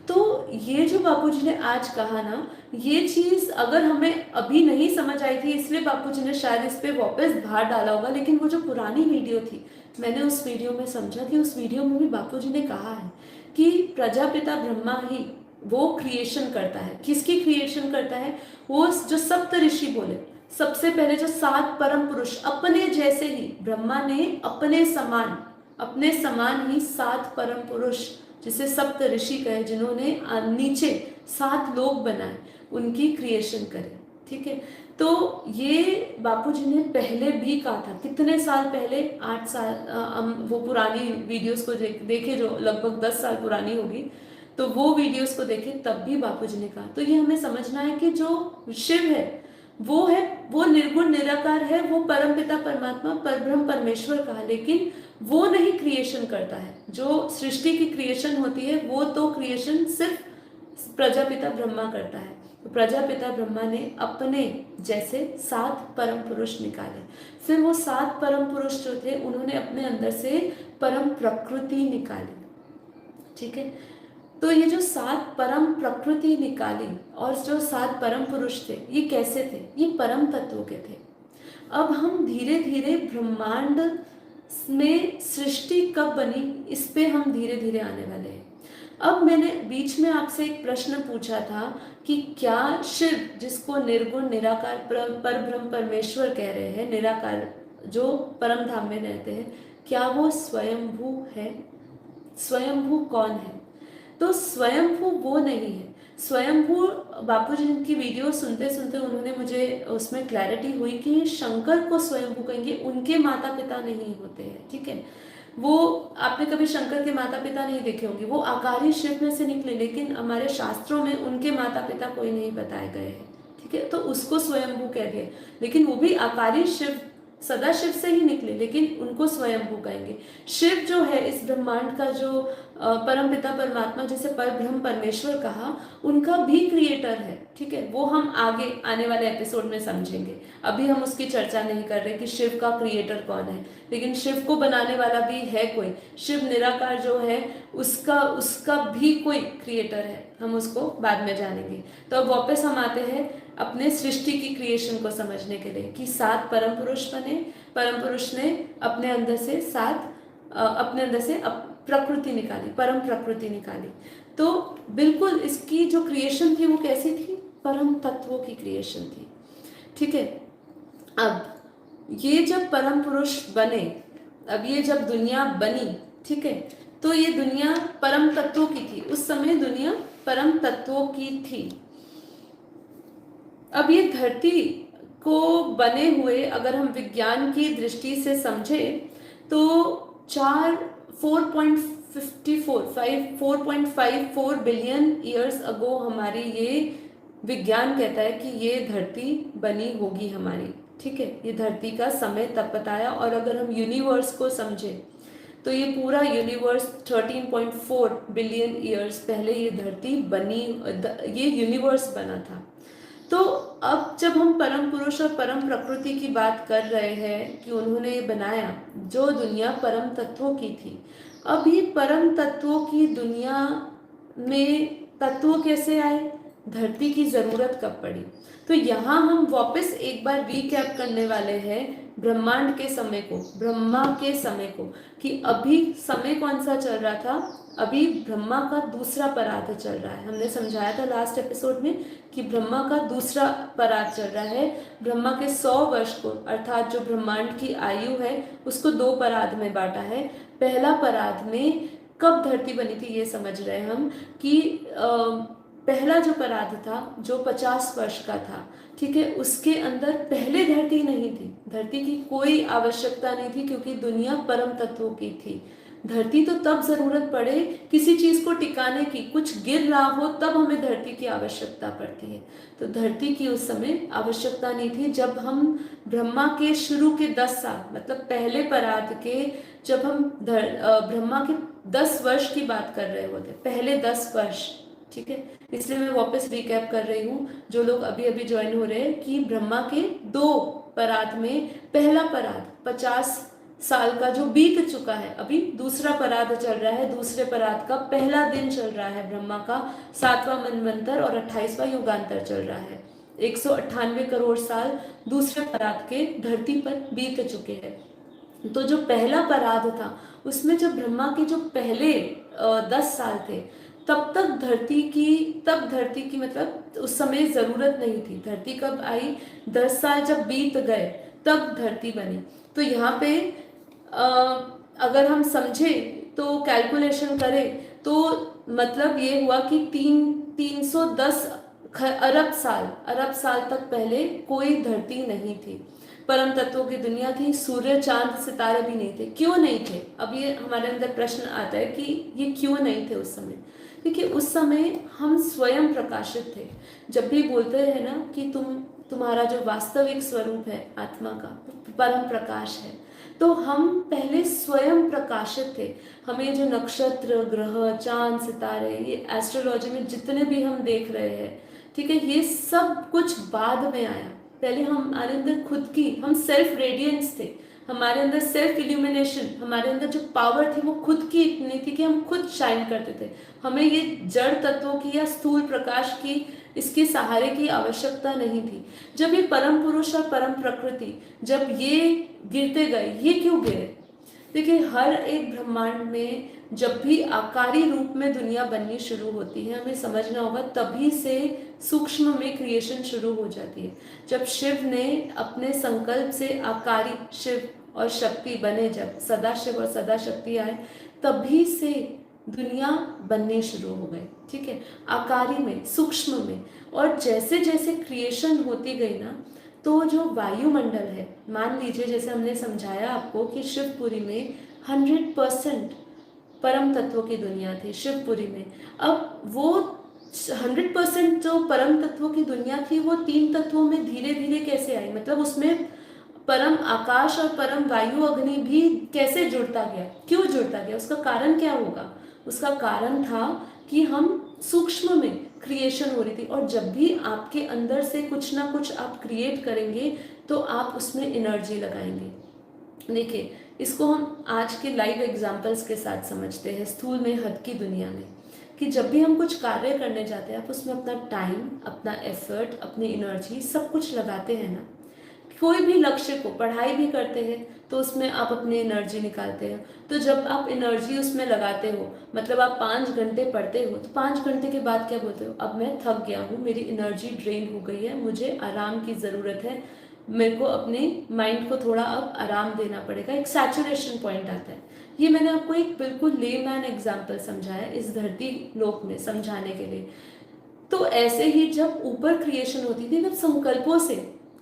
तो ये जो बापूजी ने आज कहा ना, ये चीज़ अगर हमें अभी नहीं समझ आई थी, इसलिए बापूजी ने शायद इस पे वापस भार डाला होगा। लेकिन वो जो पुरानी वीडियो थी, मैंने उस वीडियो में समझा कि उस वीडियो में भी बापूजी ने कहा है कि प्रजापिता ब्रह्मा ही वो क्रिएशन करता है। किसकी क्रिएशन करता है, वो जो सप्त ऋषि बोले, सबसे पहले जो 7 परम पुरुष, अपने जैसे ही ब्रह्मा ने अपने समान ही 7 परम पुरुष, जिसे सप्त ऋषि कहे, जिन्होंने नीचे 7 लोक बनाए, उनकी क्रिएशन करे। ठीक है, तो ये बापूजी ने पहले भी कहा था, कितने साल पहले, 8 साल, हम वो पुरानी वीडियोस को देखे जो लगभग 10 साल पुरानी होगी, तो वो वीडियोस को देखे, तब भी बापूजी ने कहा। तो ये हमें समझना है कि जो शिव है वो निर्गुण निराकार है, वो परमपिता परमात्मा परब्रह्म परमेश्वर कहा, लेकिन वो नहीं क्रिएशन करता है। जो सृष्टि की क्रिएशन होती है, वो तो क्रिएशन सिर्फ प्रजापिता ब्रह्मा करता है। तो प्रजापिता ब्रह्मा ने अपने जैसे 7 परम पुरुष निकाले। फिर वो 7 परम पुरुष जो थे, उन्होंने अपने अंदर से परम प्रकृति निकाली। ठीक है, तो ये जो 7 परम प्रकृति निकाली और जो 7 परम पुरुष थे, ये कैसे थे, ये परम तत्व के थे। अब हम धीरे धीरे ब्रह्मांड में सृष्टि कब बनी, इस पे हम धीरे धीरे आने वाले हैं। अब मैंने बीच में आपसे एक प्रश्न पूछा था कि क्या शिव, जिसको निर्गुण निराकार परब्रह्म परमेश्वर कह रहे हैं, निराकार जो परम धाम में रहते हैं, क्या वो स्वयंभू है? स्वयंभू कौन है? तो स्वयंभू वो नहीं है। स्वयंभू, बापूजी की वीडियो सुनते सुनते उन्होंने मुझे उसमें क्लैरिटी हुई कि शंकर को स्वयंभू कहेंगे, उनके माता पिता नहीं होते हैं। ठीक है, वो आपने कभी शंकर के माता पिता नहीं देखे होंगे, वो आकारी शिव में से निकले, लेकिन हमारे शास्त्रों में उनके माता पिता कोई नहीं बताए गए हैं। ठीक है, तो उसको स्वयंभू कह दिए, लेकिन वो भी आकारी शिव, सदा शिव से ही निकले, लेकिन उनको स्वयंभू कहेंगे। शिव जो है इस ब्रह्मांड का जो परम पिता परमात्मा जिसे परब्रह्म परमेश्वर कहा, उनका भी क्रिएटर है। ठीक है, वो हम आगे आने वाले एपिसोड में समझेंगे। अभी हम उसकी चर्चा नहीं कर रहे कि शिव का क्रिएटर कौन है, लेकिन शिव को बनाने वाला भी है कोई। शिव निराकार जो है उसका उसका भी कोई क्रिएटर है, हम उसको बाद में जानेंगे। तो अब वापस हम आते हैं अपने सृष्टि की क्रिएशन को समझने के लिए कि 7 परम पुरुष बने। परम पुरुष ने अपने अंदर से प्रकृति निकाली, परम प्रकृति निकाली। तो बिल्कुल इसकी जो क्रिएशन थी वो कैसी थी? परम तत्वों की क्रिएशन थी। ठीक है, अब ये जब परम पुरुष बने, अब ये जब दुनिया बनी, ठीक है, तो ये दुनिया परम तत्वों की थी। उस समय दुनिया परम तत्वों की थी। अब ये धरती को बने हुए अगर हम विज्ञान की दृष्टि से समझे तो 4.54 बिलियन ईयर्स अगो हमारी ये विज्ञान कहता है कि ये धरती बनी होगी हमारी। ठीक है, ये धरती का समय तब बताया। और अगर हम यूनिवर्स को समझे तो ये पूरा यूनिवर्स 13.4 बिलियन ईयर्स पहले ये धरती बनी, ये यूनिवर्स बना था। तो अब जब हम परम पुरुष और परम प्रकृति की बात कर रहे हैं कि उन्होंने बनाया जो दुनिया परम तत्वों की थी, अब ये परम तत्वों की दुनिया में तत्व कैसे आए, धरती की जरूरत कब पड़ी? तो यहाँ हम वापस एक बार रिकैप करने वाले हैं ब्रह्मांड के समय को, ब्रह्मा के समय को, कि अभी समय कौन सा चल रहा था? अभी ब्रह्मा का दूसरा परार्ध चल रहा है। हमने समझाया था लास्ट एपिसोड में कि ब्रह्मा का दूसरा परार्ध चल रहा है। ब्रह्मा के 100 वर्ष को, अर्थात जो ब्रह्मांड की आयु है, उसको 2 परार्ध में बांटा है। पहला परार्ध में कब धरती बनी थी ये समझ रहे हैं हम कि पहला जो परार्ध था जो 50 वर्ष का था, ठीक है, उसके अंदर पहले धरती नहीं थी, धरती की कोई आवश्यकता नहीं थी क्योंकि दुनिया परम तत्वों की थी। धरती तो तब जरूरत पड़े किसी चीज को टिकाने की, कुछ गिर रहा हो तब हमें धरती की आवश्यकता पड़ती है। तो धरती की उस समय आवश्यकता नहीं थी। जब हम ब्रह्मा के शुरू के 10 साल, मतलब पहले परार्ध के, जब हम ब्रह्मा के 10 वर्ष की बात कर रहे होते, पहले 10 वर्ष, ठीक है, इसलिए मैं वापस रिकैप कर रही हूँ जो लोग अभी अभी ज्वाइन हो रहे हैं कि ब्रह्मा के 2 परार्ध में पहला परार्ध 50 साल का जो बीत चुका है, अभी दूसरा परार्ध चल रहा है, दूसरे परार्ध का पहला दिन चल रहा है, ब्रह्मा का 7वां मनवंतर और 28वां युगांतर चल रहा है। 198 करोड़ साल दूसरे परार्ध के धरती पर बीत चुके हैं। तो जो पहला परार्ध था उसमें जब ब्रह्मा के जो पहले 10 साल थे, तब धरती की मतलब उस समय जरूरत नहीं थी। धरती कब आई? 10 साल जब बीत गए तब धरती बनी। तो यहाँ पे अगर हम समझे तो कैलकुलेशन करें तो मतलब ये हुआ कि 310 अरब साल तक पहले कोई धरती नहीं थी, परम तत्वों की दुनिया थी, सूर्य चांद सितारे भी नहीं थे। क्यों नहीं थे? अब ये हमारे अंदर प्रश्न आता है कि ये क्यों नहीं थे उस समय? क्योंकि उस समय हम स्वयं प्रकाशित थे। जब भी बोलते हैं ना कि तुम्हारा जो वास्तविक स्वरूप है आत्मा का परम प्रकाश है, तो हम पहले स्वयं प्रकाशित थे। हमें जो नक्षत्र, ग्रह, चांद, सितारे, ये एस्ट्रोलॉजी में जितने भी हम देख रहे हैं, ठीक है, ये सब कुछ बाद में आया। पहले हमारे अंदर खुद की, हम सेल्फ रेडियंस थे, हमारे अंदर सेल्फ इल्यूमिनेशन, हमारे अंदर जो पावर थी वो खुद की इतनी थी कि हम खुद शाइन करते थे। हमें ये जड़ तत्वों की या स्थूल प्रकाश की, इसके सहारे की आवश्यकता नहीं थी। जब ये परम पुरुष और परम प्रकृति जब ये गिरते गए, ये क्यों गिरे? देखिए, हर एक ब्रह्मांड में जब भी आकारी रूप में दुनिया बननी शुरू होती है, हमें समझना होगा तभी से सूक्ष्म में क्रिएशन शुरू हो जाती है। जब शिव ने अपने संकल्प से आकारी शिव और शक्ति बने, जब सदाशिव और सदा शक्ति आए, तभी से दुनिया बनने शुरू हो गई। ठीक है, आकारी में, सूक्ष्म में। और जैसे जैसे क्रिएशन होती गई ना, तो जो वायुमंडल है, मान लीजिए जैसे हमने समझाया आपको कि शिवपुरी में 100% परम तत्वों की दुनिया थी शिवपुरी में। अब वो 100% जो परम तत्वों की दुनिया थी वो 3 तत्वों में धीरे धीरे कैसे आई? मतलब उसमें परम आकाश और परम वायु अग्नि भी कैसे जुड़ता गया? क्यों जुड़ता गया? उसका कारण क्या होगा? उसका कारण था कि हम सूक्ष्म में क्रिएशन हो रही थी। और जब भी आपके अंदर से कुछ ना कुछ आप क्रिएट करेंगे तो आप उसमें एनर्जी लगाएंगे। देखिए, इसको हम आज के लाइव एग्जांपल्स के साथ समझते हैं स्थूल में, हद की दुनिया में, कि जब भी हम कुछ कार्य करने जाते हैं आप उसमें अपना टाइम, अपना एफर्ट, अपनी एनर्जी सब कुछ लगाते हैं ना। कोई भी लक्ष्य को, पढ़ाई भी करते हैं तो उसमें आप अपनी एनर्जी निकालते हैं। तो जब आप एनर्जी उसमें लगाते हो, मतलब आप 5 घंटे पढ़ते हो तो 5 घंटे के बाद क्या बोलते हो, अब मैं थक गया हूँ, मेरी एनर्जी ड्रेन हो गई है, मुझे आराम की ज़रूरत है, मेरे को अपने माइंड को थोड़ा अब आराम देना पड़ेगा। एक सैचुरेशन पॉइंट आता है। ये मैंने आपको एक बिल्कुल लेमैन एग्जाम्पल समझाया इस धरती लोक में समझाने के लिए। तो ऐसे ही जब ऊपर क्रिएशन होती थी तब संकल्पों से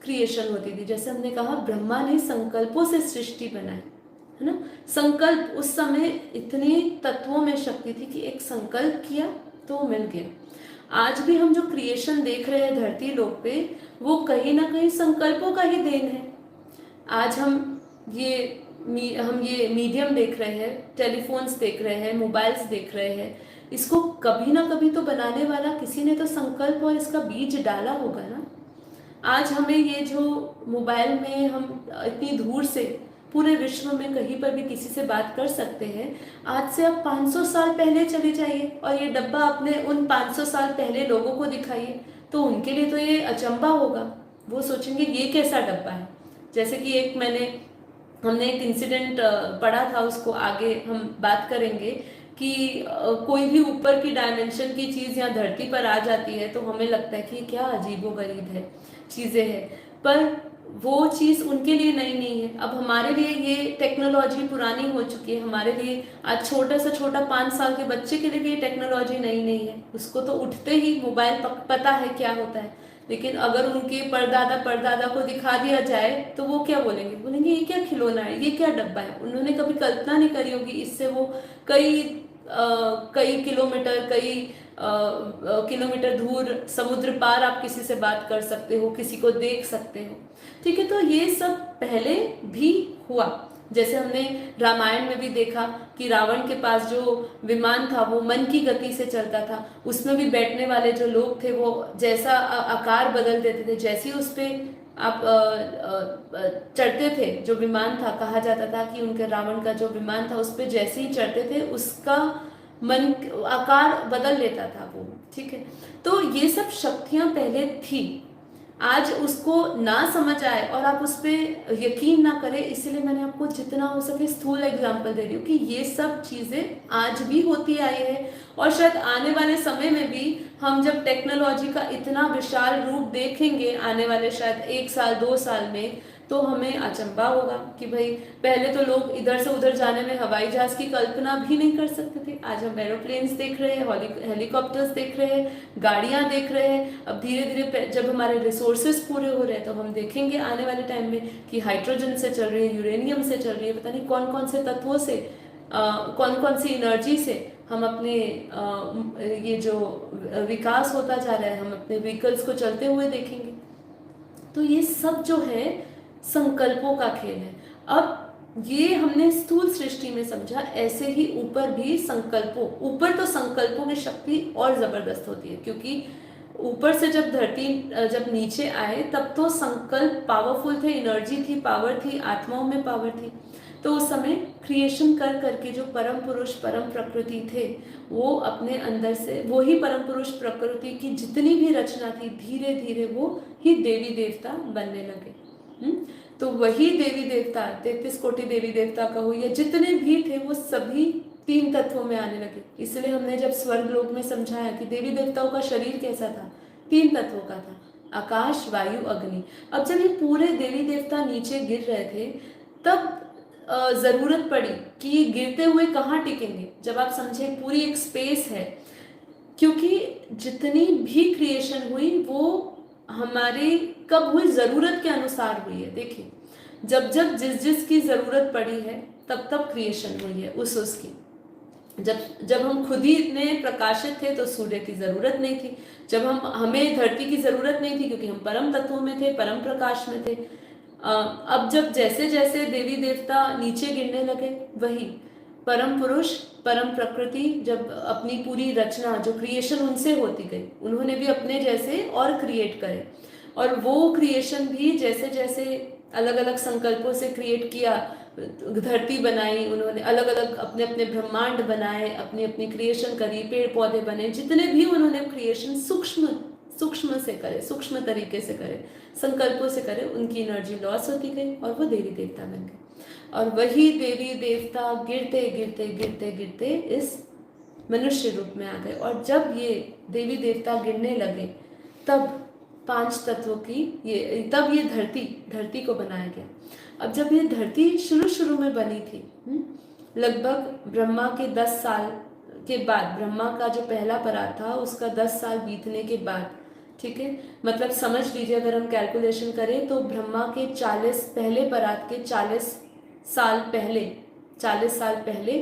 क्रिएशन होती थी। जैसे हमने कहा ब्रह्मा ने संकल्पों से सृष्टि बनाई, है ना। संकल्प, उस समय इतनी तत्वों में शक्ति थी कि एक संकल्प किया तो मिल गया। आज भी हम जो क्रिएशन देख रहे हैं धरती लोक पे, वो कहीं ना कहीं संकल्पों का ही देन है। आज हम ये मीडियम देख रहे हैं, टेलीफोन्स देख रहे हैं, मोबाइल्स देख रहे हैं, इसको कभी ना कभी तो बनाने वाला किसी ने तो संकल्प और इसका बीज डाला होगा ना। आज हमें ये जो मोबाइल में हम इतनी दूर से पूरे विश्व में कहीं पर भी किसी से बात कर सकते हैं, आज से आप 500 साल पहले चले जाइए और ये डब्बा अपने उन 500 साल पहले लोगों को दिखाइए तो उनके लिए तो ये अचंबा होगा। वो सोचेंगे ये कैसा डब्बा है। जैसे कि हमने एक इंसिडेंट पढ़ा था, उसको आगे हम बात करेंगे कि कोई भी ऊपर की डायमेंशन की चीज़ यहाँ धरती पर आ जाती है तो हमें लगता है कि क्या अजीबोगरीब है चीज़ें हैं, पर वो चीज़ उनके लिए नई नहीं है। अब हमारे लिए ये टेक्नोलॉजी पुरानी हो चुकी है। हमारे लिए आज छोटे से छोटा 5 साल के बच्चे के लिए भी ये टेक्नोलॉजी नई नहीं है। उसको तो उठते ही मोबाइल पता है क्या होता है। लेकिन अगर उनके परदादा को दिखा दिया जाए तो वो क्या बोलेंगे, ये क्या खिलौना है, ये क्या डब्बा है। उन्होंने कभी कल्पना नहीं करी होगी इससे वो कई किलोमीटर दूर समुद्र पार आप किसी से बात कर सकते हो, किसी को देख सकते हो। ठीक है, तो ये सब पहले भी हुआ। जैसे हमने रामायण में भी देखा कि रावण के पास जो विमान था वो मन की गति से चलता था। उसमें भी बैठने वाले जो लोग थे वो जैसा आकार बदल देते थे, जैसे ही उस पर आप चढ़ते थे, जो विमान था, कहा जाता था कि उनके रावण का जो विमान था उस पर जैसे ही चढ़ते थे उसका मन आकार बदल लेता था वो। ठीक है, तो ये सब शक्तियां पहले थी। आज उसको ना समझ आए और आप उस पर यकीन ना करें, इसलिए मैंने आपको जितना हो सके स्थूल एग्जाम्पल दे रही हूँ कि ये सब चीज़ें आज भी होती आई है। और शायद आने वाले समय में भी हम जब टेक्नोलॉजी का इतना विशाल रूप देखेंगे आने वाले शायद 1 साल 2 साल में, तो हमें अचंभा होगा कि भाई पहले तो लोग इधर से उधर जाने में हवाई जहाज की कल्पना भी नहीं कर सकते थे। आज हम एरोप्लेन्स देख रहे हैं, हेलीकॉप्टर्स देख रहे हैं, गाड़ियां देख रहे हैं। अब धीरे धीरे जब हमारे रिसोर्सेज पूरे हो रहे हैं तो हम देखेंगे आने वाले टाइम में कि हाइड्रोजन से चल रही है, यूरेनियम से चल रही है, पता नहीं कौन कौन से तत्वों से, कौन कौन सी एनर्जी से हम अपने ये जो विकास होता जा रहा है, हम अपने व्हीकल्स को चलते हुए देखेंगे। तो ये सब जो है संकल्पों का खेल है। अब ये हमने स्थूल सृष्टि में समझा, ऐसे ही ऊपर भी ऊपर तो संकल्पों की शक्ति और जबरदस्त होती है, क्योंकि ऊपर से जब नीचे आए तब तो संकल्प पावरफुल थे, एनर्जी थी, पावर थी, आत्माओं में पावर थी। तो उस समय क्रिएशन कर करके जो परम पुरुष, परम प्रकृति थे, वो अपने अंदर से वही परम पुरुष प्रकृति की जितनी भी रचना थी, धीरे धीरे वो ही देवी देवता बनने लगे। तो वही देवी देवता, 33 कोटि देवी देवता कहो या जितने भी थे, वो सभी 3 तत्वों में आने लगे। इसलिए हमने जब स्वर्ग लोक में समझाया कि देवी देवताओं का शरीर कैसा था, 3 तत्वों का था, आकाश, वायु, अग्नि। अब जब ये पूरे देवी देवता नीचे गिर रहे थे तब जरूरत पड़ी कि ये गिरते हुए कहाँ टिकेंगे। जब आप समझे पूरी एक स्पेस है, क्योंकि जितनी भी क्रिएशन हुई वो हमारी कब हुई, जरूरत के अनुसार हुई है। देखिए, जब जिस की जरूरत पड़ी है तब क्रिएशन हुई है उसकी। जब हम खुद ही इतने प्रकाशित थे तो सूर्य की जरूरत नहीं थी। जब हमें धरती की जरूरत नहीं थी क्योंकि हम परम तत्वों में थे, परम प्रकाश में थे। अब जब जैसे जैसे देवी देवता नीचे गिरने लगे, वही परम पुरुष, परम प्रकृति जब अपनी पूरी रचना जो क्रिएशन उनसे होती गई, उन्होंने भी अपने जैसे और क्रिएट करे, और वो क्रिएशन भी जैसे जैसे अलग अलग संकल्पों से क्रिएट किया, धरती बनाई उन्होंने, अलग अलग अपने अपने ब्रह्मांड बनाए, अपनी अपनी क्रिएशन करी, पेड़ पौधे बने, जितने भी उन्होंने क्रिएशन सूक्ष्म सूक्ष्म से करे, सूक्ष्म तरीके से करे, संकल्पों से करे, उनकी एनर्जी लॉस होती गई और वो देवी देवता बन गए। और वही देवी देवता गिरते गिरते गिरते गिरते इस मनुष्य रूप में आ गए। और जब ये देवी देवता गिरने लगे तब 5 तत्वों की तब ये धरती को बनाया गया। अब जब ये धरती शुरू शुरू में बनी थी, लगभग ब्रह्मा के 10 साल के बाद, ब्रह्मा का जो पहला परात था उसका 10 साल बीतने के बाद, ठीक है, मतलब समझ लीजिए अगर हम कैलकुलेशन करें तो ब्रह्मा के 40 पहले परात के 40 साल पहले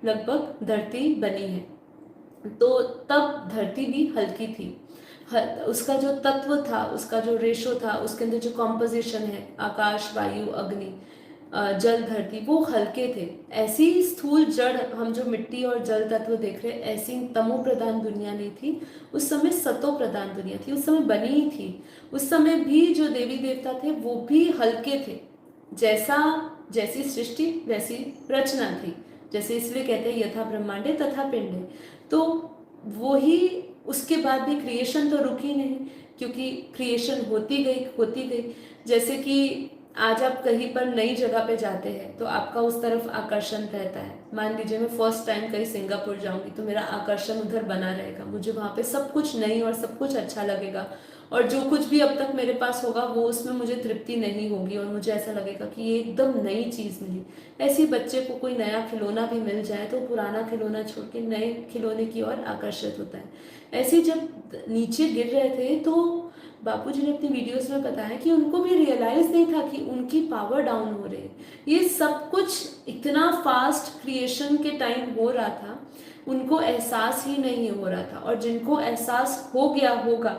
लगभग धरती बनी है। तो तब धरती भी हल्की थी, उसका जो तत्व था, उसका जो रेशो था, उसके अंदर जो कॉम्पोजिशन है, आकाश, वायु, अग्नि, जल, धरती, वो हल्के थे। ऐसी स्थूल जड़ हम जो मिट्टी और जल तत्व देख रहे हैं, ऐसी तमो प्रधान दुनिया नहीं थी उस समय, सतो प्रधान दुनिया थी, उस समय बनी ही थी। उस समय भी जो देवी देवता थे वो भी हल्के थे, जैसी सृष्टि वैसी रचना थी, जैसे इसलिए कहते हैं यथा ब्रह्मांडे तथा पिंडे। तो वो ही, उसके बाद भी क्रिएशन तो रुकी नहीं, क्योंकि क्रिएशन होती गई। जैसे कि आज आप कहीं पर नई जगह पे जाते हैं तो आपका उस तरफ आकर्षण रहता है। मान लीजिए मैं फर्स्ट टाइम कहीं सिंगापुर जाऊंगी तो मेरा आकर्षण उधर बना रहेगा, मुझे वहाँ पे सब कुछ नई और सब कुछ अच्छा लगेगा, और जो कुछ भी अब तक मेरे पास होगा वो उसमें मुझे तृप्ति नहीं होगी, और मुझे ऐसा लगेगा कि ये एकदम नई चीज़ मिली। ऐसे बच्चे को कोई नया खिलौना भी मिल जाए तो पुराना खिलौना छोड़ के नए खिलौने की ओर आकर्षित होता है। ऐसे जब नीचे गिर रहे थे तो बापूजी ने अपनी वीडियोस में बताया कि उनको भी रियलाइज नहीं था कि उनकी पावर डाउन हो रही है। ये सब कुछ इतना फास्ट क्रिएशन के टाइम हो रहा था, उनको एहसास ही नहीं हो रहा था। और जिनको एहसास हो गया होगा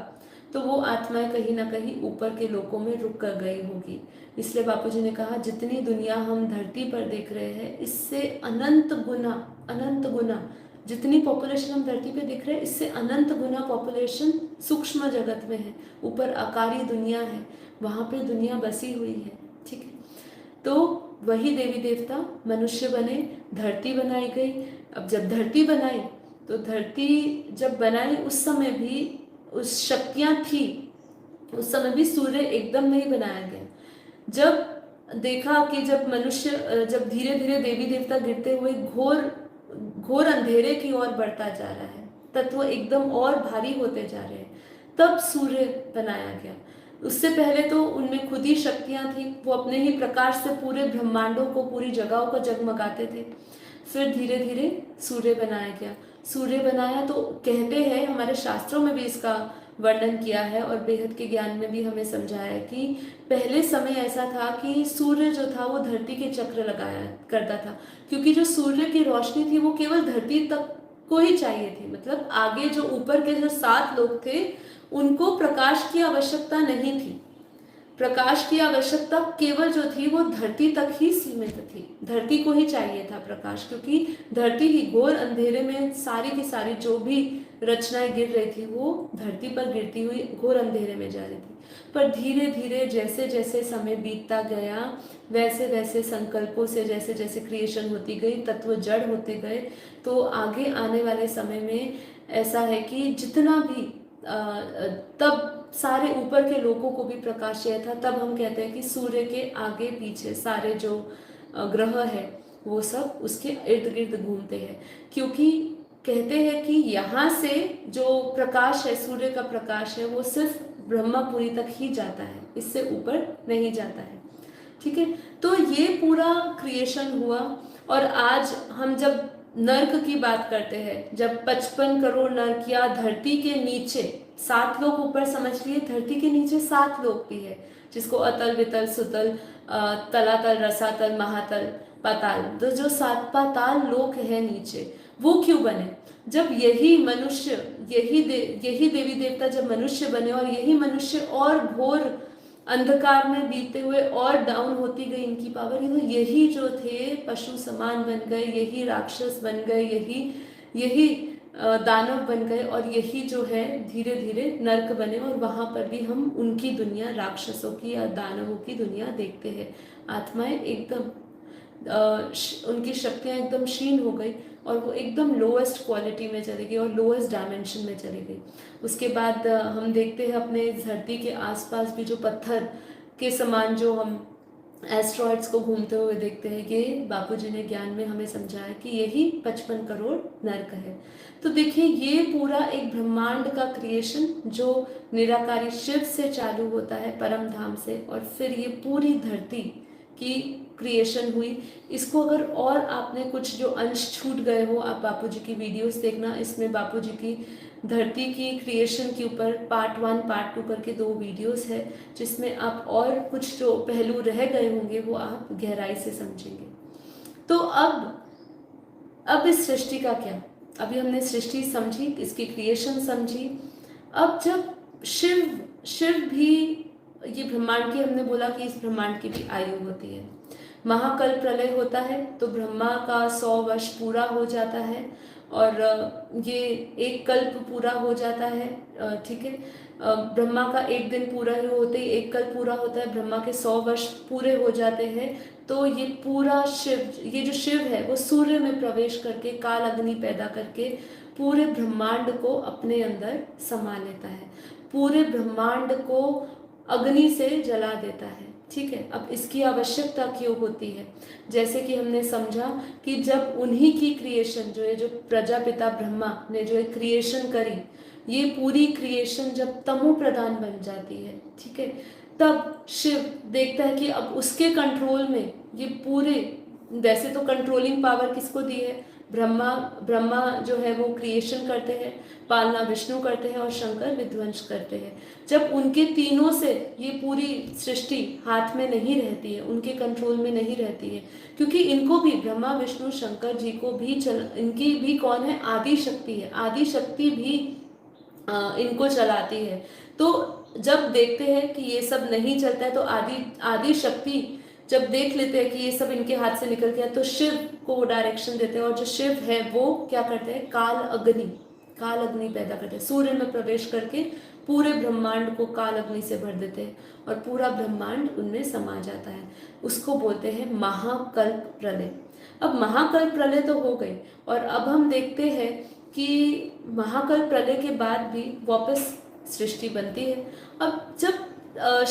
तो वो आत्माएं कहीं ना कहीं ऊपर के लोकों में रुक कर गई होगी। इसलिए बापूजी ने कहा जितनी दुनिया हम धरती पर देख रहे हैं इससे अनंत गुना जितनी पॉपुलेशन हम धरती पे देख रहे हैं इससे अनंत गुना पॉपुलेशन सूक्ष्म जगत में है, ऊपर आकारी दुनिया है, वहाँ पे दुनिया बसी हुई है, ठीक है। तो वही देवी देवता मनुष्य बने, धरती बनाई गई। अब जब धरती बनाई तो धरती जब बनाई उस समय भी उस शक्तियाँ थी, उस समय भी सूर्य एकदम नहीं बनाया गया। जब देखा कि जब जब धीरे धीरे देवी देवता गिरते हुए घोर अंधेरे की ओर बढ़ता जा रहा है, तत्व एकदम और भारी होते जा रहे हैं, तब सूर्य बनाया गया। उससे पहले तो उनमें खुद ही शक्तियां थी, वो अपने ही प्रकाश से पूरे ब्रह्मांडों को, पूरी जगहों को जगमगाते थे। फिर धीरे धीरे सूर्य बनाया गया। सूर्य बनाया तो कहते हैं, हमारे शास्त्रों में भी इसका वर्णन किया है और बेहद के ज्ञान में भी हमें समझाया है कि पहले समय ऐसा था कि सूर्य जो था वो धरती के चक्र लगाया करता था, क्योंकि जो सूर्य की रोशनी थी वो केवल धरती तक को ही चाहिए थी। मतलब आगे जो ऊपर के जो 7 लोग थे उनको प्रकाश की आवश्यकता नहीं थी। प्रकाश की आवश्यकता केवल जो थी वो धरती तक ही सीमित थी, धरती को ही चाहिए था प्रकाश, क्योंकि धरती ही घोर अंधेरे में सारी की सारी जो भी रचनाएं गिर रही थी वो धरती पर गिरती हुई घोर अंधेरे में जा रही थी। पर धीरे धीरे जैसे जैसे समय बीतता गया वैसे वैसे संकल्पों से जैसे जैसे क्रिएशन होती गई, तत्व जड़ होते गए, तो आगे आने वाले समय में ऐसा है कि जितना भी तब सारे ऊपर के लोगों को भी प्रकाश चाहिए था। तब हम कहते हैं कि सूर्य के आगे पीछे सारे जो ग्रह है वो सब उसके इर्द गिर्द घूमते हैं, क्योंकि कहते हैं कि यहाँ से जो प्रकाश है, सूर्य का प्रकाश है, वो सिर्फ ब्रह्मपुरी तक ही जाता है, इससे ऊपर नहीं जाता है, ठीक है। तो ये पूरा क्रिएशन हुआ। और आज हम जब नर्क की बात करते हैं, जब 55 करोड़ नर्क या धरती के नीचे 7 लोक ऊपर समझ लिए, धरती के नीचे 7 लोक भी है, जिसको अतल, वितल, सुतल, तलातल, रसातल, महातल, पाताल, तो जो 7 पाताल लोक है नीचे, वो क्यों बने? जब यही मनुष्य, यही देवी देवता जब मनुष्य बने और यही मनुष्य और घोर अंधकार में बीतते हुए और डाउन होती गई इनकी पावर। यही जो थे पशु समान बन गए, यही राक्षस बन गए, यही दानव बन गए, और यही जो है धीरे धीरे नर्क बने, और वहां पर भी हम उनकी दुनिया, राक्षसों की या दानवों की दुनिया देखते हैं। आत्माएं एकदम उनकी शक्तियां एकदम क्षीण हो गई, और वो एकदम लोएस्ट क्वालिटी में चली गई और लोएस्ट डायमेंशन में चली गई। उसके बाद हम देखते हैं अपने धरती के आसपास भी जो पत्थर के समान जो हम एस्ट्रॉइड्स को घूमते हुए देखते हैं, ये बापूजी ने ज्ञान में हमें समझाया कि यही 55 करोड़ नर्क है। तो देखिए, ये पूरा एक ब्रह्मांड का क्रिएशन जो निराकारी शिव से चालू होता है, परम धाम से, और फिर ये पूरी धरती की क्रिएशन हुई। इसको अगर और आपने कुछ जो अंश छूट गए हो, आप बापूजी की वीडियोस देखना, इसमें बापूजी की धरती की क्रिएशन के ऊपर पार्ट 1 पार्ट 2 करके 2 वीडियोस है, जिसमें आप और कुछ जो पहलू रह गए होंगे वो आप गहराई से समझेंगे। तो अब इस सृष्टि का क्या, अभी हमने सृष्टि समझी, इसकी क्रिएशन समझी। अब जब शिव भी, ये ब्रह्मांड की, हमने बोला कि इस ब्रह्मांड की भी आयु होती है। महाकल्प प्रलय होता है तो ब्रह्मा का 100 वर्ष पूरा हो जाता है, और ये एक कल्प पूरा हो जाता है, ठीक है। ब्रह्मा का एक दिन पूरा होते ही एक कल्प पूरा होता है, ब्रह्मा के 100 वर्ष पूरे हो जाते हैं। तो ये पूरा ये जो शिव है वो सूर्य में प्रवेश करके काल अग्नि पैदा करके पूरे ब्रह्मांड को अपने अंदर समा लेता है, पूरे ब्रह्मांड को अग्नि से जला देता है, ठीक है। अब इसकी आवश्यकता क्यों होती है? जैसे कि हमने समझा कि जब उन्हीं की क्रिएशन, जो ये जो प्रजापिता ब्रह्मा ने जो एक क्रिएशन करी, ये पूरी क्रिएशन जब तमो प्रधान बन जाती है, ठीक है, तब शिव देखता है कि अब उसके कंट्रोल में ये पूरे, वैसे तो कंट्रोलिंग पावर किसको दी है? ब्रह्मा जो है वो क्रिएशन करते हैं, पालना विष्णु करते हैं, और शंकर विध्वंस करते हैं। जब उनके तीनों से ये पूरी सृष्टि हाथ में नहीं रहती है, उनके कंट्रोल में नहीं रहती है, क्योंकि इनको भी, ब्रह्मा विष्णु शंकर जी को भी इनकी भी कौन है? आदि शक्ति है, आदि शक्ति भी इनको चलाती है। तो जब देखते हैं कि ये सब नहीं चलता है, तो आदि शक्ति जब देख लेते हैं कि ये सब इनके हाथ से निकल गया, तो शिव को वो डायरेक्शन देते हैं, और जो शिव है वो क्या करते हैं? काल अग्नि पैदा करते हैं, सूर्य में प्रवेश करके पूरे ब्रह्मांड को काल अग्नि से भर देते हैं, और पूरा ब्रह्मांड उनमें समा जाता है। उसको बोलते हैं महाकल्प प्रलय। अब महाकल्प प्रलय तो हो गई, और अब हम देखते हैं कि महाकल्प प्रलय के बाद भी वापस सृष्टि बनती है। अब जब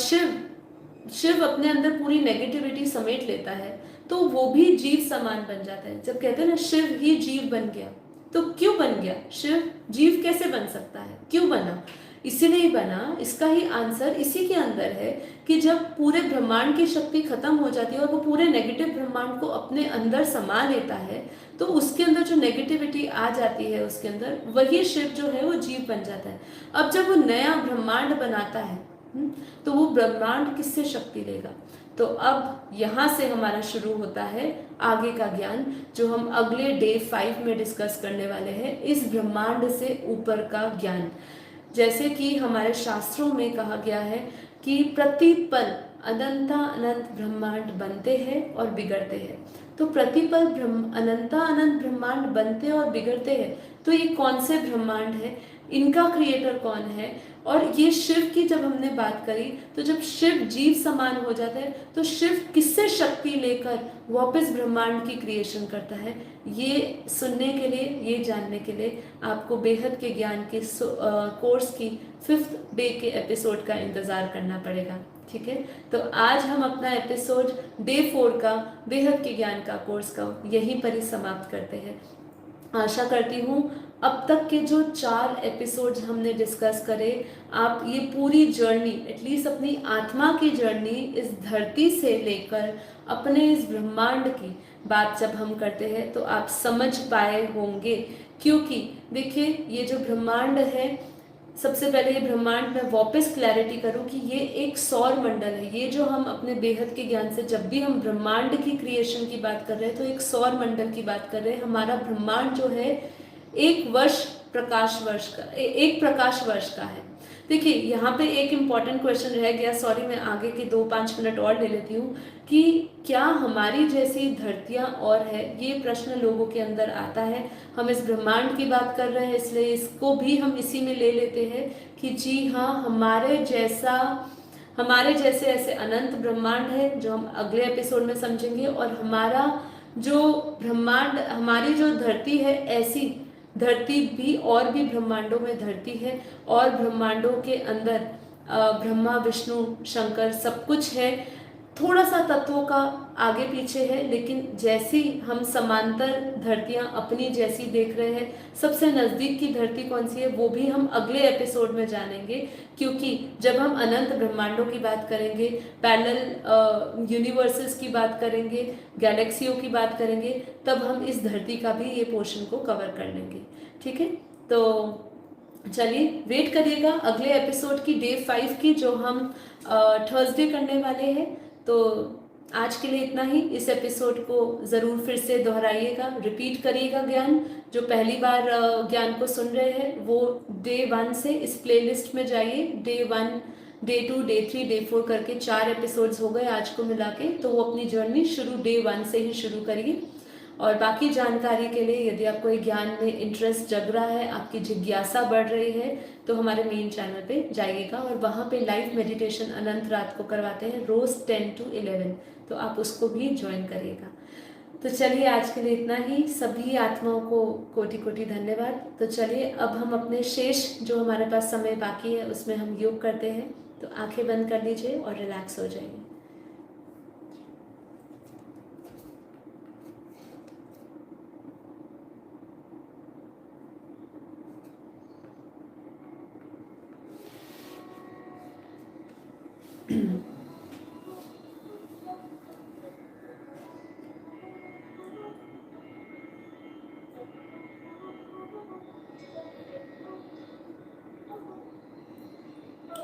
शिव अपने अंदर पूरी नेगेटिविटी समेट लेता है, तो वो भी जीव समान बन जाता है। जब कहते हैं ना शिव ही जीव बन गया, तो क्यों बन गया? शिव जीव कैसे बन सकता है? क्यों बना? इसीलिए बना, इसका ही आंसर इसी के अंदर है कि जब पूरे ब्रह्मांड की शक्ति खत्म हो जाती है और वो पूरे नेगेटिव ब्रह्मांड को अपने अंदर समा लेता है, तो उसके अंदर जो नेगेटिविटी आ जाती है उसके अंदर, वही शिव जो है वो जीव बन जाता है। अब जब वो नया ब्रह्मांड बनाता है, तो वो ब्रह्मांड किससे शक्ति लेगा? तो अब यहाँ से हमारा शुरू होता है आगे का ज्ञान, जो हम अगले डे 5 में डिस्कस करने वाले हैं, इस ब्रह्मांड से ऊपर का ज्ञान। जैसे कि हमारे शास्त्रों में कहा गया है कि प्रतिपल अनंत ब्रह्मांड बनते हैं और बिगड़ते हैं। तो प्रतिपल अनंत ब्रह्मांड बनते और बिगड़ते हैं, तो ये कौन से ब्रह्मांड है? इनका क्रिएटर कौन है? और ये शिव की जब हमने बात करी, तो जब शिव जीव समान हो जाता है, तो शिव किससे शक्ति लेकर वापस ब्रह्मांड की क्रिएशन करता है? ये सुनने के लिए, ये जानने के लिए आपको बेहद के ज्ञान के कोर्स की 5th डे के एपिसोड का इंतज़ार करना पड़ेगा, ठीक है। तो आज हम अपना एपिसोड डे 4 का बेहद के ज्ञान का कोर्स का यहीं पर ही समाप्त करते हैं। आशा करती हूँ अब तक के जो 4 एपिसोड्स हमने डिस्कस करे, आप ये पूरी जर्नी, एटलीस्ट अपनी आत्मा की जर्नी, इस धरती से लेकर अपने इस ब्रह्मांड की बात जब हम करते हैं तो आप समझ पाए होंगे। क्योंकि देखिए, ये जो ब्रह्मांड है, सबसे पहले ये ब्रह्मांड में वापस क्लैरिटी करूं कि ये एक सौर मंडल है। ये जो हम अपने बेहद के ज्ञान से जब भी हम ब्रह्मांड की क्रिएशन की बात कर रहे हैं, तो एक सौर मंडल की बात कर रहे हैं। हमारा ब्रह्मांड जो है एक प्रकाश वर्ष का है। देखिए यहाँ पे एक इम्पॉर्टेंट क्वेश्चन रह गया, सॉरी मैं आगे के 2-5 मिनट और ले लेती हूँ, कि क्या हमारी जैसी धरतियाँ और है, ये प्रश्न लोगों के अंदर आता है। हम इस ब्रह्मांड की बात कर रहे हैं, इसलिए इसको भी हम इसी में ले लेते हैं कि जी हाँ, हमारे जैसे ऐसे अनंत ब्रह्मांड है, जो हम अगले एपिसोड में समझेंगे। और हमारा जो ब्रह्मांड, हमारी जो धरती है, ऐसी धरती भी और भी ब्रह्मांडों में धरती है, और ब्रह्मांडों के अंदर ब्रह्मा विष्णु शंकर सब कुछ है। थोड़ा सा तत्वों का आगे पीछे है, लेकिन जैसी हम समांतर धरतियां अपनी जैसी देख रहे हैं, सबसे नज़दीक की धरती कौन सी है वो भी हम अगले एपिसोड में जानेंगे। क्योंकि जब हम अनंत ब्रह्मांडों की बात करेंगे, पैरेलल यूनिवर्सेस की बात करेंगे, गैलेक्सियों की बात करेंगे, तब हम इस धरती का भी ये पोर्शन को कवर कर लेंगे। ठीक है, तो चलिए वेट करिएगा अगले एपिसोड की, डे 5 की, जो हम थर्सडे करने वाले हैं। तो आज के लिए इतना ही। इस एपिसोड को ज़रूर फिर से दोहराइएगा, रिपीट करिएगा ज्ञान। जो पहली बार ज्ञान को सुन रहे हैं वो डे 1 से इस प्लेलिस्ट में जाइए। डे 1, डे 2, डे 3, डे 4 करके 4 एपिसोड्स हो गए आज को मिला के। तो वो अपनी जर्नी शुरू डे 1 से ही शुरू करिए। और बाकी जानकारी के लिए, यदि आपको ये ज्ञान में इंटरेस्ट जग रहा है, आपकी जिज्ञासा बढ़ रही है, तो हमारे मेन चैनल पे जाइएगा, और वहाँ पे लाइव मेडिटेशन अनंत रात को करवाते हैं, रोज़ 10 to 11, तो आप उसको भी ज्वाइन करिएगा। तो चलिए आज के लिए इतना ही। सभी आत्माओं को कोटि कोटि धन्यवाद। तो चलिए अब हम अपने शेष जो हमारे पास समय बाकी है उसमें हम योग करते हैं। तो आंखें बंद कर लीजिए और रिलैक्स हो जाइए।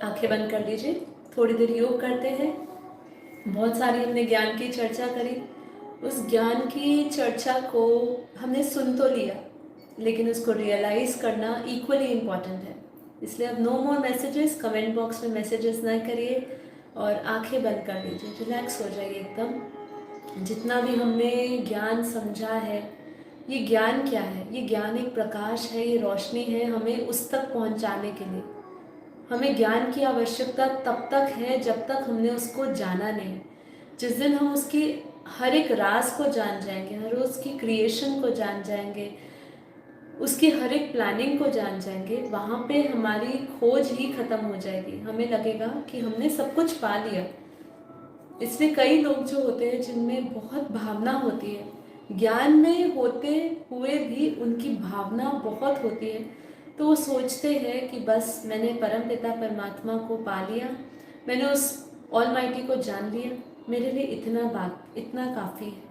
आंखें बंद कर लीजिए, थोड़ी देर योग करते हैं। बहुत सारी हमने ज्ञान की चर्चा करी, उस ज्ञान की चर्चा को हमने सुन तो लिया, लेकिन उसको रियलाइज करना इक्वली इम्पॉर्टेंट है। इसलिए अब no more messages, comment box में मैसेजेस ना करिए और आंखें बंद कर लीजिए, रिलैक्स हो जाइए एकदम। जितना भी हमने ज्ञान समझा है, ये ज्ञान क्या है? ये ज्ञान एक प्रकाश है, ये रोशनी है हमें उस तक पहुंचाने के लिए। हमें ज्ञान की आवश्यकता तब तक है जब तक हमने उसको जाना नहीं। जिस दिन हम उसकी हर एक राज को जान जाएंगे, हर उसकी क्रिएशन को जान जाएंगे, उसकी हर एक प्लानिंग को जान जाएंगे, वहाँ पे हमारी खोज ही खत्म हो जाएगी। हमें लगेगा कि हमने सब कुछ पा लिया। इसलिए कई लोग जो होते हैं जिनमें बहुत भावना होती है, ज्ञान में होते हुए भी उनकी भावना बहुत होती है, तो वो सोचते हैं कि बस मैंने परमपिता परमात्मा को पा लिया, मैंने उस ऑलमाइटी को जान लिया, मेरे लिए इतना काफ़ी है।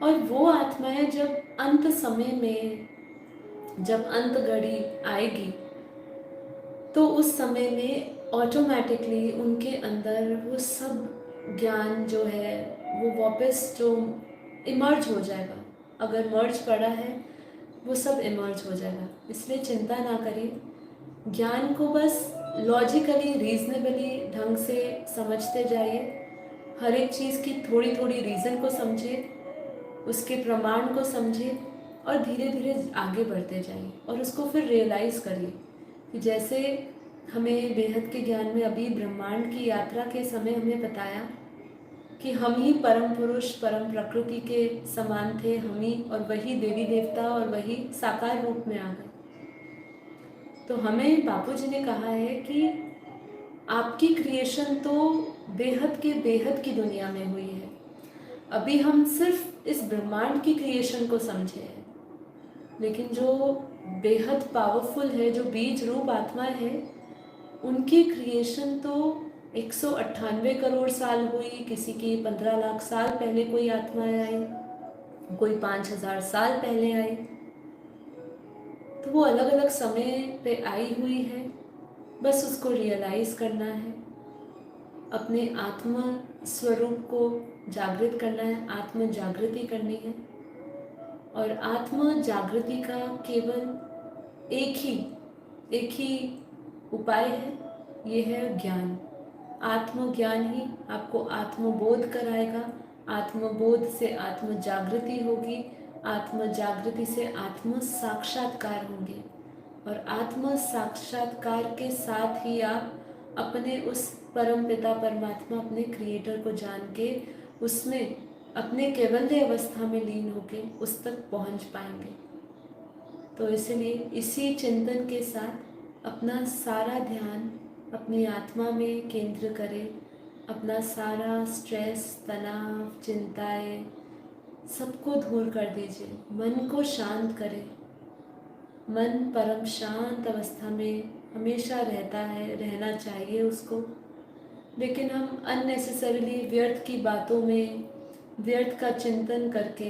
और वो आत्माएं जब अंत समय में, जब अंत घड़ी आएगी, तो उस समय में ऑटोमेटिकली उनके अंदर वो सब ज्ञान जो है वो वापस जो इमर्ज हो जाएगा। अगर मर्ज पड़ा है वो सब इमर्ज हो जाएगा। इसलिए चिंता ना करिए, ज्ञान को बस लॉजिकली, रीजनेबली ढंग से समझते जाइए। हर एक चीज़ की थोड़ी थोड़ी रीज़न को समझिए, उसके प्रमाण को समझिए, और धीरे धीरे आगे बढ़ते जाइए। और उसको फिर रियलाइज़ करिए कि जैसे हमें बेहद के ज्ञान में अभी ब्रह्मांड की यात्रा के समय हमें बताया कि हम ही परम पुरुष, परम प्रकृति के समान थे, हम ही, और वही देवी देवता और वही साकार रूप में आ गए। तो हमें बापूजी ने कहा है कि आपकी क्रिएशन तो बेहद के बेहद की दुनिया में हुई है, अभी हम सिर्फ इस ब्रह्मांड की क्रिएशन को समझे हैं, लेकिन जो बेहद पावरफुल है, जो बीज रूप आत्मा है, उनकी क्रिएशन तो 198 करोड़ साल हुई, किसी की 15 लाख साल पहले कोई आत्माएं आई, कोई 5000 साल पहले आई। तो वो अलग अलग समय पे आई हुई है, बस उसको रियलाइज करना है, अपने आत्मा स्वरूप को जागृत करना है, आत्म जागृति करनी है। और आत्म जागृति का केवल एक ही उपाय है, ये है ज्ञान। आत्मज्ञान ही आपको आत्मबोध कराएगा। आत्मबोध से आत्म जागृति होगी, आत्म जागृति से आत्म साक्षात्कार होंगे, और आत्म साक्षात्कार के साथ ही आप अपने उस परम पिता परमात्मा, अपने क्रिएटर को जान के उसमें अपने कैवल्य अवस्था में लीन होके उस तक पहुंच पाएंगे। तो इसलिए इसी चिंतन के साथ अपना सारा ध्यान अपनी आत्मा में केंद्र करें। अपना सारा स्ट्रेस, तनाव, चिंताएं सबको दूर कर दीजिए। मन को शांत करें। मन परम शांत अवस्था में हमेशा रहता है, रहना चाहिए उसको। लेकिन हम अननेसेसरीली व्यर्थ की बातों में, व्यर्थ का चिंतन करके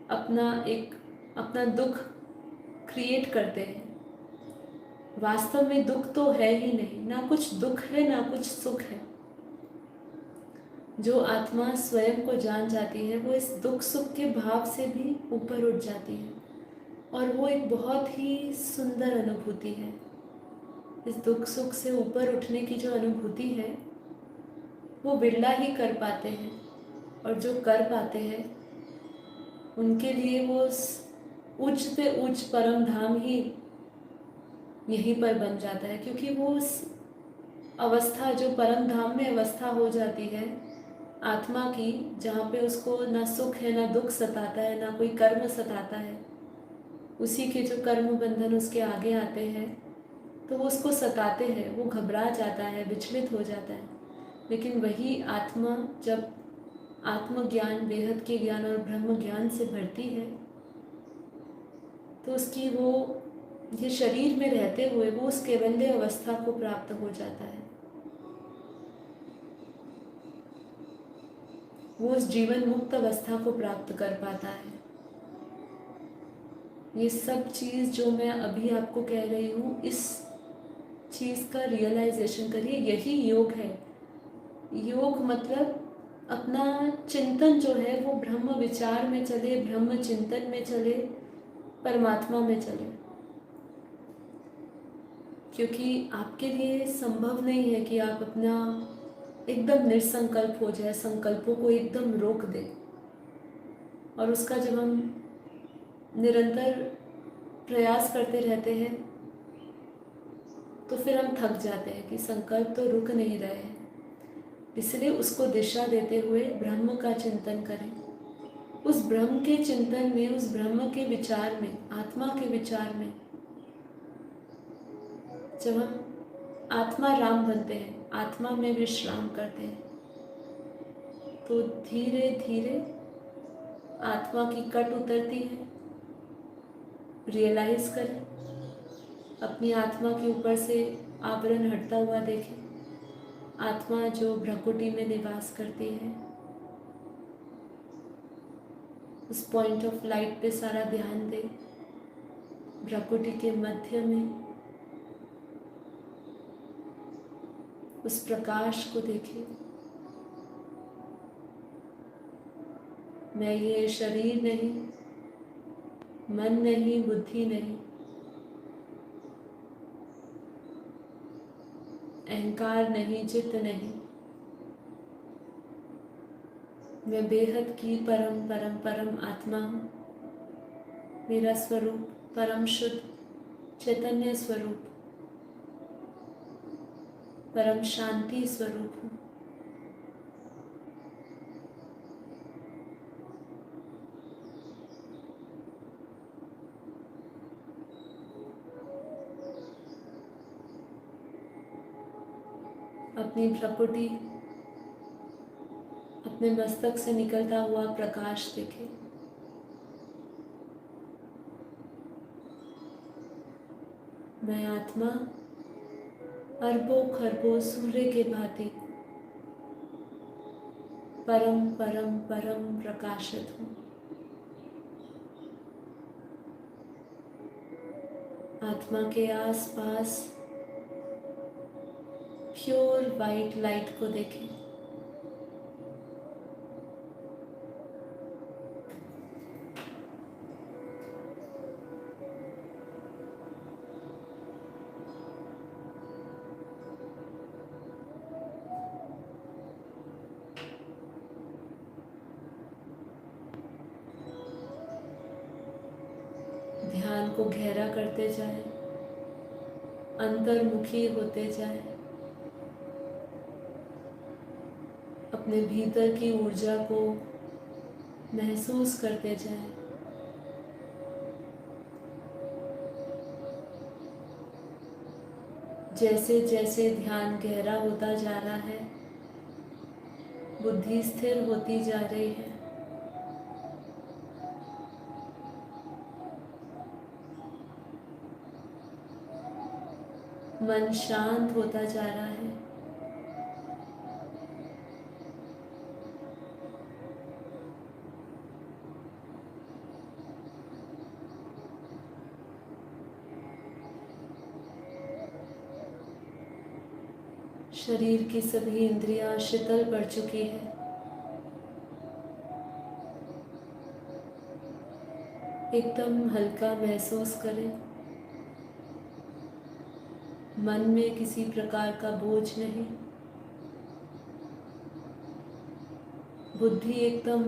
अपना दुख क्रिएट करते हैं। वास्तव में दुख तो है ही नहीं, ना कुछ दुख है ना कुछ सुख है। जो आत्मा स्वयं को जान जाती है वो इस दुख सुख के भाव से भी ऊपर उठ जाती है, और वो एक बहुत ही सुंदर अनुभूति है। इस दुख सुख से ऊपर उठने की जो अनुभूति है वो बिरला ही कर पाते हैं, और जो कर पाते हैं उनके लिए वो उच्च से उच्च परम धाम ही यहीं पर बन जाता है। क्योंकि वो उस अवस्था, जो परम धाम में अवस्था हो जाती है आत्मा की, जहाँ पे उसको ना सुख है ना दुख सताता है, ना कोई कर्म सताता है। उसी के जो कर्म बंधन उसके आगे आते हैं तो वो उसको सताते हैं, वो घबरा जाता है, विचलित हो जाता है। लेकिन वही आत्मा जब आत्मज्ञान, बेहद के ज्ञान और ब्रह्म ज्ञान से भरती है तो उसकी वो ये शरीर में रहते हुए वो उस कैवल्य अवस्था को प्राप्त हो जाता है। वो उस जीवन मुक्त अवस्था को प्राप्त कर पाता है। ये सब चीज़ जो मैं अभी आपको कह रही हूँ, इस चीज़ का रियलाइजेशन करिए। यही योग है। योग मतलब अपना चिंतन जो है वो ब्रह्म विचार में चले, ब्रह्म चिंतन में चले, परमात्मा में चले। क्योंकि आपके लिए संभव नहीं है कि आप अपना एकदम निसंकल्प हो जाए, संकल्पों को एकदम रोक दे। और उसका जब हम निरंतर प्रयास करते रहते हैं तो फिर हम थक जाते हैं कि संकल्प तो रुक नहीं रहे हैं। इसलिए उसको दिशा देते हुए ब्रह्म का चिंतन करें। उस ब्रह्म के चिंतन में, उस ब्रह्म के विचार में, आत्मा के विचार में जब हम आत्मा राम बनते हैं, आत्मा में विश्राम करते हैं, तो धीरे धीरे आत्मा की कट उतरती है। रियलाइज करें, अपनी आत्मा के ऊपर से आवरण हटता हुआ देखें। आत्मा जो भ्रकुटी में निवास करती है, उस पॉइंट ऑफ लाइट पे सारा ध्यान दें। भ्रकुटी के मध्य में उस प्रकाश को देखें। मैं ये शरीर नहीं, मन नहीं, बुद्धि नहीं, अहंकार नहीं, चित्त नहीं, मैं बेहद की परम परम परम आत्मा हूँ। मेरा स्वरूप परम शुद्ध चैतन्य स्वरूप, परम शांति स्वरूप हूँ। अपनी भ्रकुटी, अपने मस्तक से निकलता हुआ प्रकाश देखें। मैं आत्मा अरबों खरबों सूर्य के भांति परम परम परम प्रकाशित हूँ। आत्मा के आसपास प्योर वाइट लाइट को देखें। को गहरा करते जाएं, अंतर्मुखी होते जाएं, अपने भीतर की ऊर्जा को महसूस करते जाएं। जैसे जैसे ध्यान गहरा होता जा रहा है, बुद्धि स्थिर होती जा रही है, मन शांत होता जा रहा है, शरीर की सभी इंद्रियां शीतल पड़ चुकी है। एकदम हल्का महसूस करें। मन में किसी प्रकार का बोझ नहीं, बुद्धि एकदम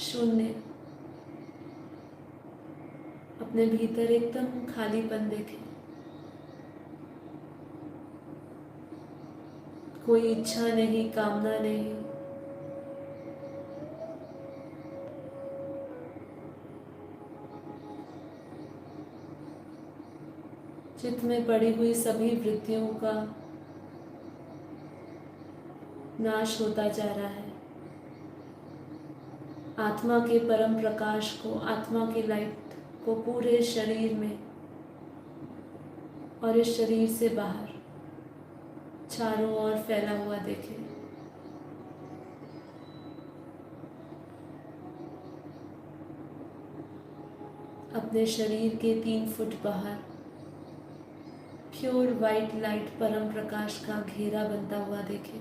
शून्य, अपने भीतर एकदम खालीपन देखें। कोई इच्छा नहीं, कामना नहीं, चित्त में पड़ी हुई सभी वृत्तियों का नाश होता जा रहा है। आत्मा के परम प्रकाश को, आत्मा की लाइट को पूरे शरीर में और इस शरीर से बाहर चारों ओर फैला हुआ देखें। अपने शरीर के 3 फुट बाहर प्योर वाइट लाइट परम प्रकाश का घेरा बनता हुआ देखें।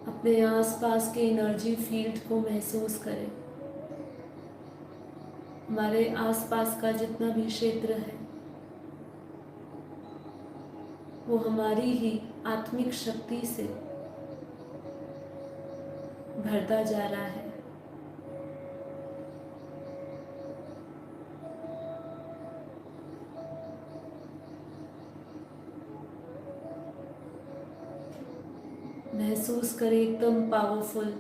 अपने आसपास के एनर्जी फील्ड को महसूस करें। हमारे आसपास का जितना भी क्षेत्र है वो हमारी ही आत्मिक शक्ति से भरता जा रहा है। महसूस करें एकदम पावरफुल,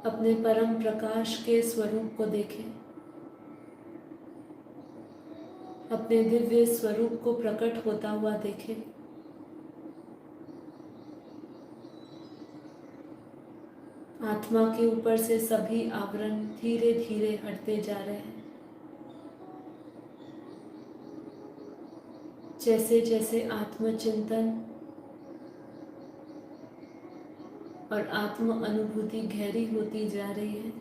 अपने परम प्रकाश के स्वरूप को देखें। अपने दिव्य स्वरूप को प्रकट होता हुआ देखें। आत्मा के ऊपर से सभी आवरण धीरे धीरे हटते जा रहे हैं। जैसे जैसे आत्मचिंतन और आत्म अनुभूति गहरी होती जा रही है,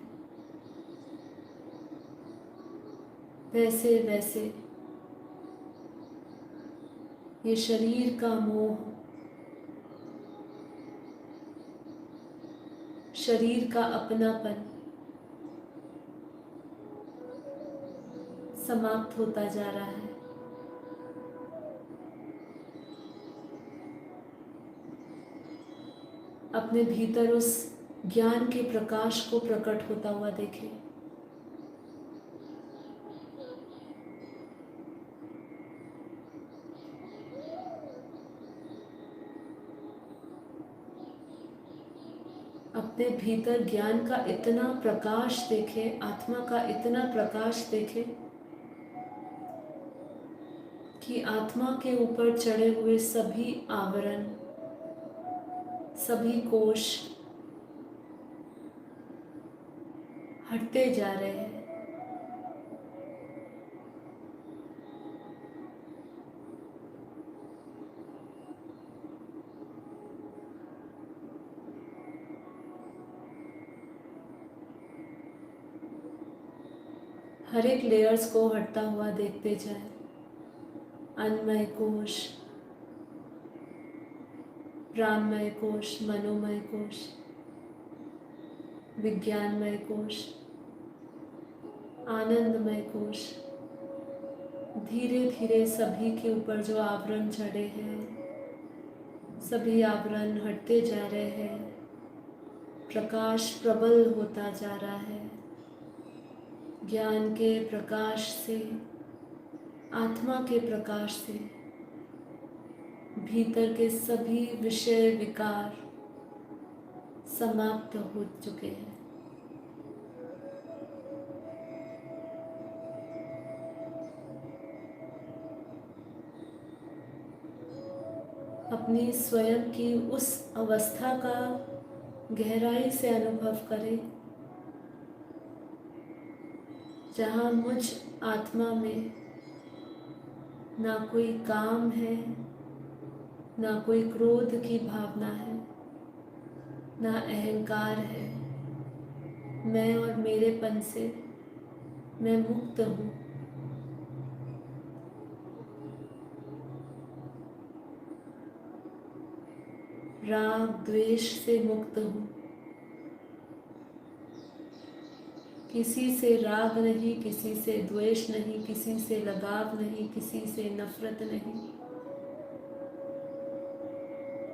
वैसे वैसे ये शरीर का मोह, शरीर का अपनापन समाप्त होता जा रहा है। अपने भीतर उस ज्ञान के प्रकाश को प्रकट होता हुआ देखें। अपने भीतर ज्ञान का इतना प्रकाश देखें, आत्मा का इतना प्रकाश देखें कि आत्मा के ऊपर चढ़े हुए सभी आवरण, सभी कोश हटते जा रहे हैं। हर एक लेयर्स को हटता हुआ देखते जाए। अन्नमय कोश, प्राणमय कोश, मनोमय कोश, विज्ञानमय कोश, आनंदमय कोश, धीरे धीरे सभी के ऊपर जो आवरण चढ़े हैं सभी आवरण हटते जा रहे हैं। प्रकाश प्रबल होता जा रहा है। ज्ञान के प्रकाश से, आत्मा के प्रकाश से भीतर के सभी विषय विकार समाप्त हो चुके हैं। अपनी स्वयं की उस अवस्था का गहराई से अनुभव करें जहाँ मुझ आत्मा में ना कोई काम है, ना कोई क्रोध की भावना है, ना अहंकार है। मैं और मेरेपन से मैं मुक्त हूँ। राग द्वेष से मुक्त हूँ। किसी से राग नहीं, किसी से द्वेष नहीं, किसी से लगाव नहीं, किसी से नफरत नहीं।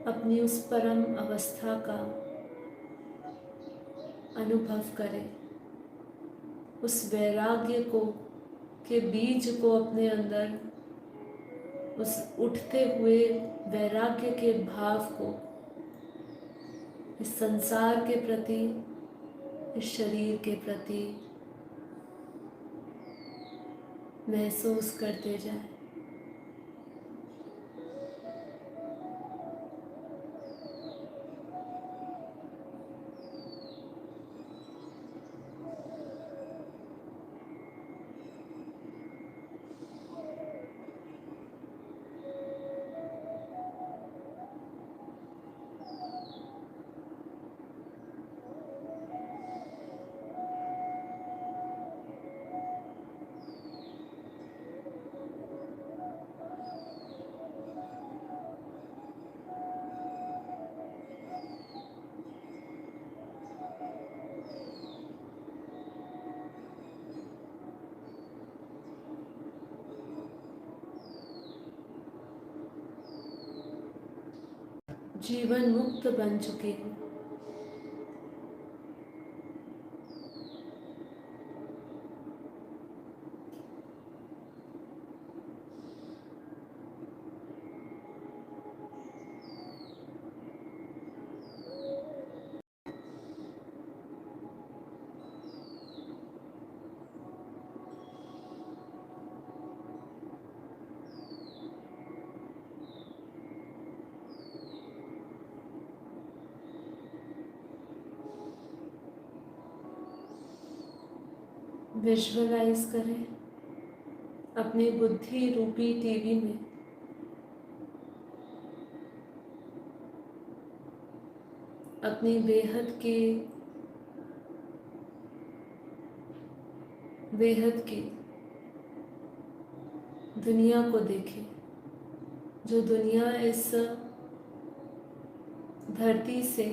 अपनी उस परम अवस्था का अनुभव करें। उस वैराग्य को के बीज को अपने अंदर, उस उठते हुए वैराग्य के भाव को इस संसार के प्रति, इस शरीर के प्रति महसूस करते जाएं। जीवन मुक्त बन चुकी हूँ। विजुअलाइज करें अपनी बुद्धि रूपी टीवी में अपनी बेहद की दुनिया को देखें। जो दुनिया इस धरती से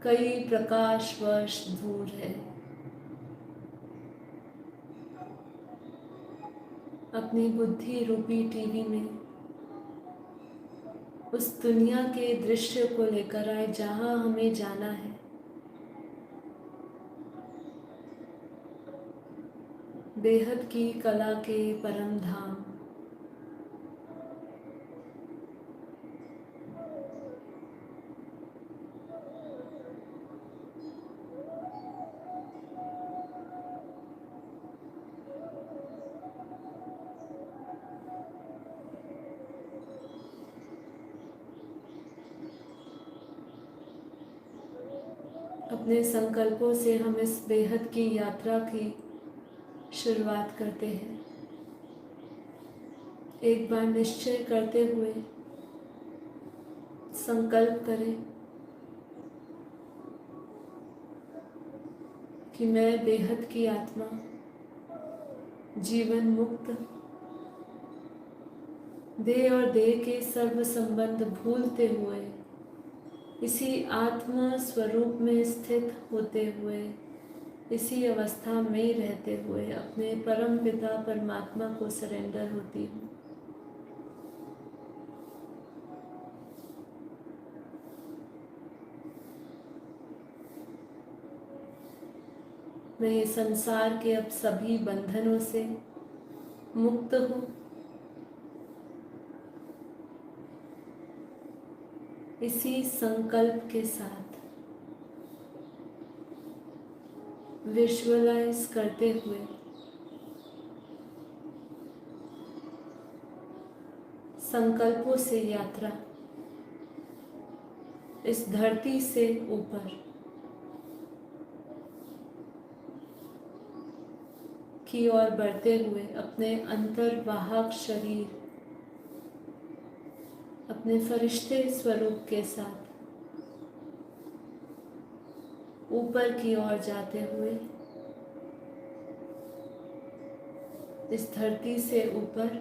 कई प्रकाश वर्ष दूर है। अपनी बुद्धि रूपी टीवी में उस दुनिया के दृश्य को लेकर आए जहां हमें जाना है। बेहद की कला के परम धाम। अपने संकल्पों से हम इस बेहद की यात्रा की शुरुआत करते हैं। एक बार निश्चय करते हुए संकल्प करें कि मैं बेहद की आत्मा जीवन मुक्त, देह और देह के सर्व संबंध भूलते हुए इसी आत्म स्वरूप में स्थित होते हुए इसी अवस्था में ही रहते हुए अपने परम पिता परमात्मा को सरेंडर होती हूँ। मैं ये संसार के अब सभी बंधनों से मुक्त हूँ। इसी संकल्प के साथ विजुअलाइज करते हुए संकल्पों से यात्रा इस धरती से ऊपर की ओर बढ़ते हुए अपने अंतर्वाहक शरीर, अपने फरिश्ते स्वरूप के साथ ऊपर की ओर जाते हुए इस धरती से ऊपर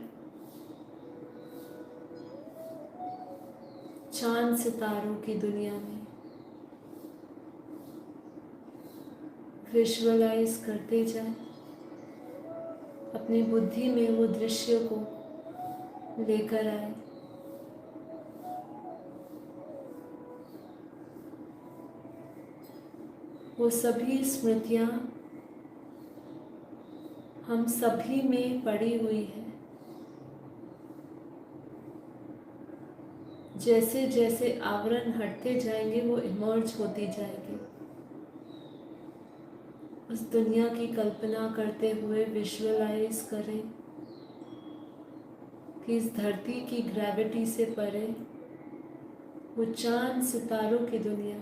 चांद सितारों की दुनिया में विजुअलाइज करते जाएं। अपनी बुद्धि में वो दृश्य को लेकर आए। वो सभी स्मृतियां हम सभी में पड़ी हुई है। जैसे जैसे आवरण हटते जाएंगे वो इमर्ज होती जाएगी। उस दुनिया की कल्पना करते हुए विजुअलाइज करें कि इस धरती की ग्रेविटी से परे वो चांद सितारों की दुनिया,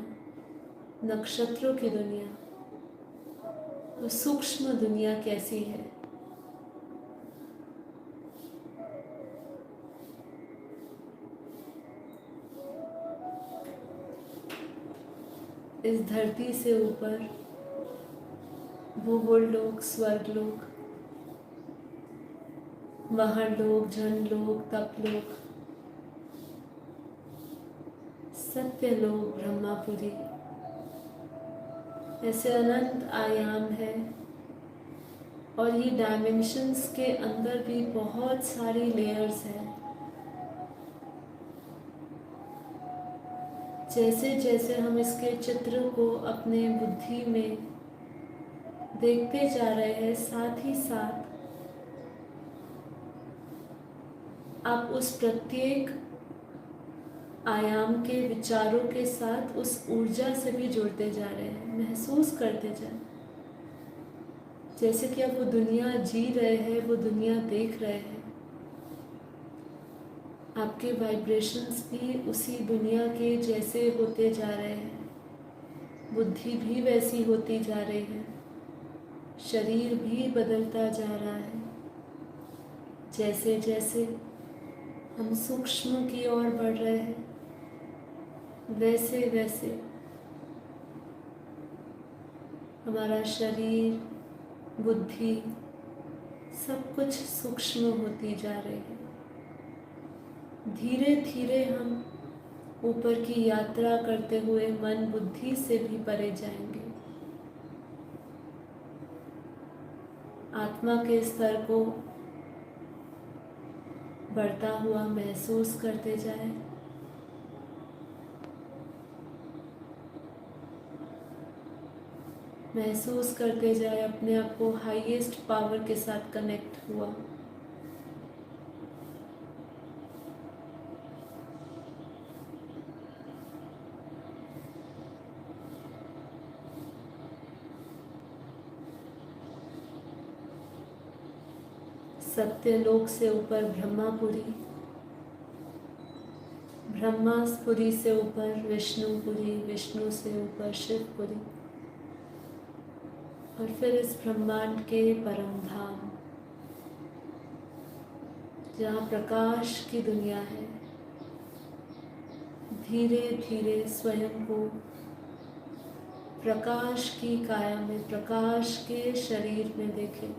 नक्षत्रों की दुनिया, वो सूक्ष्म दुनिया कैसी है। इस धरती से ऊपर भूगोलोक, स्वर्गलोक, महरलोक, जनलोक, तपलोक, सत्यलोक, ब्रह्मापुरी, ऐसे अनंत आयाम है। और ये डायमेंशंस के अंदर भी बहुत सारी लेयर्स हैं। जैसे जैसे हम इसके चित्र को अपने बुद्धि में देखते जा रहे हैं, साथ ही साथ आप उस प्रत्येक आयाम के विचारों के साथ उस ऊर्जा से भी जुड़ते जा रहे हैं। महसूस करते जाएं जैसे कि आप वो दुनिया जी रहे हैं, वो दुनिया देख रहे हैं। आपके वाइब्रेशंस भी उसी दुनिया के जैसे होते जा रहे हैं। बुद्धि भी वैसी होती जा रही है। शरीर भी बदलता जा रहा है। जैसे जैसे हम सूक्ष्म की ओर बढ़ रहे हैं, वैसे वैसे हमारा शरीर, बुद्धि, सब कुछ सूक्ष्म होती जा रही है। धीरे धीरे हम ऊपर की यात्रा करते हुए मन बुद्धि से भी परे जाएंगे। आत्मा के स्तर को बढ़ता हुआ महसूस करते जाएं। महसूस करते जाए अपने आप को हाईएस्ट पावर के साथ कनेक्ट हुआ। सत्यलोक से ऊपर ब्रह्मापुरी, ब्रह्मापुरी से ऊपर विष्णुपुरी, विष्णु से ऊपर शिवपुरी, और फिर इस ब्रह्मांड के परम धाम जहाँ प्रकाश की दुनिया है। धीरे धीरे स्वयं को प्रकाश की काया में, प्रकाश के शरीर में देखें।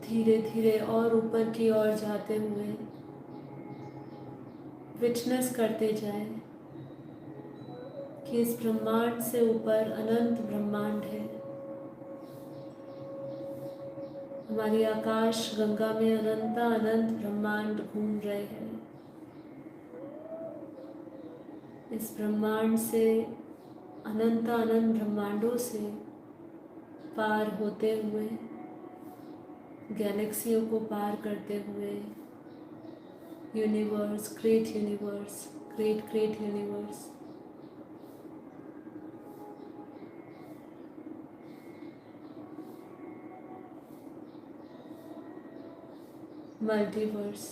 धीरे धीरे और ऊपर की ओर जाते हुए विटनेस करते जाएं कि इस ब्रह्मांड से ऊपर अनंत ब्रह्मांड है। हमारी आकाश गंगा में अनंत ब्रह्मांड घूम रहे हैं। इस ब्रह्मांड से अनंत ब्रह्मांडों से पार होते हुए, गैलेक्सियों को पार करते हुए, universe, great universe, multiverse,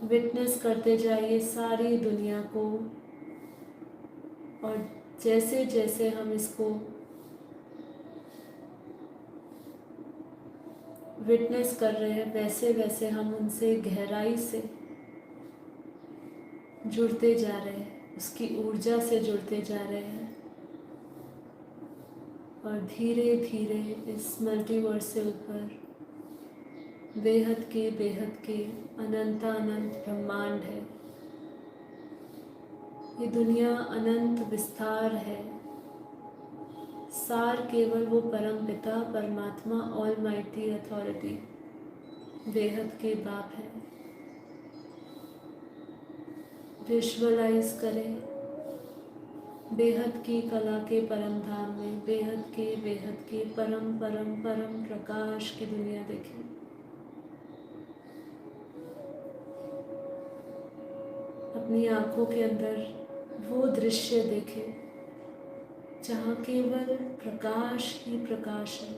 witness करते जाइए सारी दुनिया को। और जैसे जैसे हम इसको विटनेस कर रहे हैं, वैसे वैसे हम उनसे गहराई से जुड़ते जा रहे हैं, उसकी ऊर्जा से जुड़ते जा रहे हैं। और धीरे धीरे इस मल्टीवर्स से ऊपर बेहद के अनंत ब्रह्मांड है। ये दुनिया अनंत विस्तार है। सार केवल वो परम पिता परमात्मा ऑलमाइटी अथॉरिटी बेहद के बाप है। विजुअलाइज करें बेहद की कला के परम धाम में, बेहद के परम प्रकाश की दुनिया देखें। अपनी आंखों के अंदर वो दृश्य देखें जहाँ केवल प्रकाश ही प्रकाश है,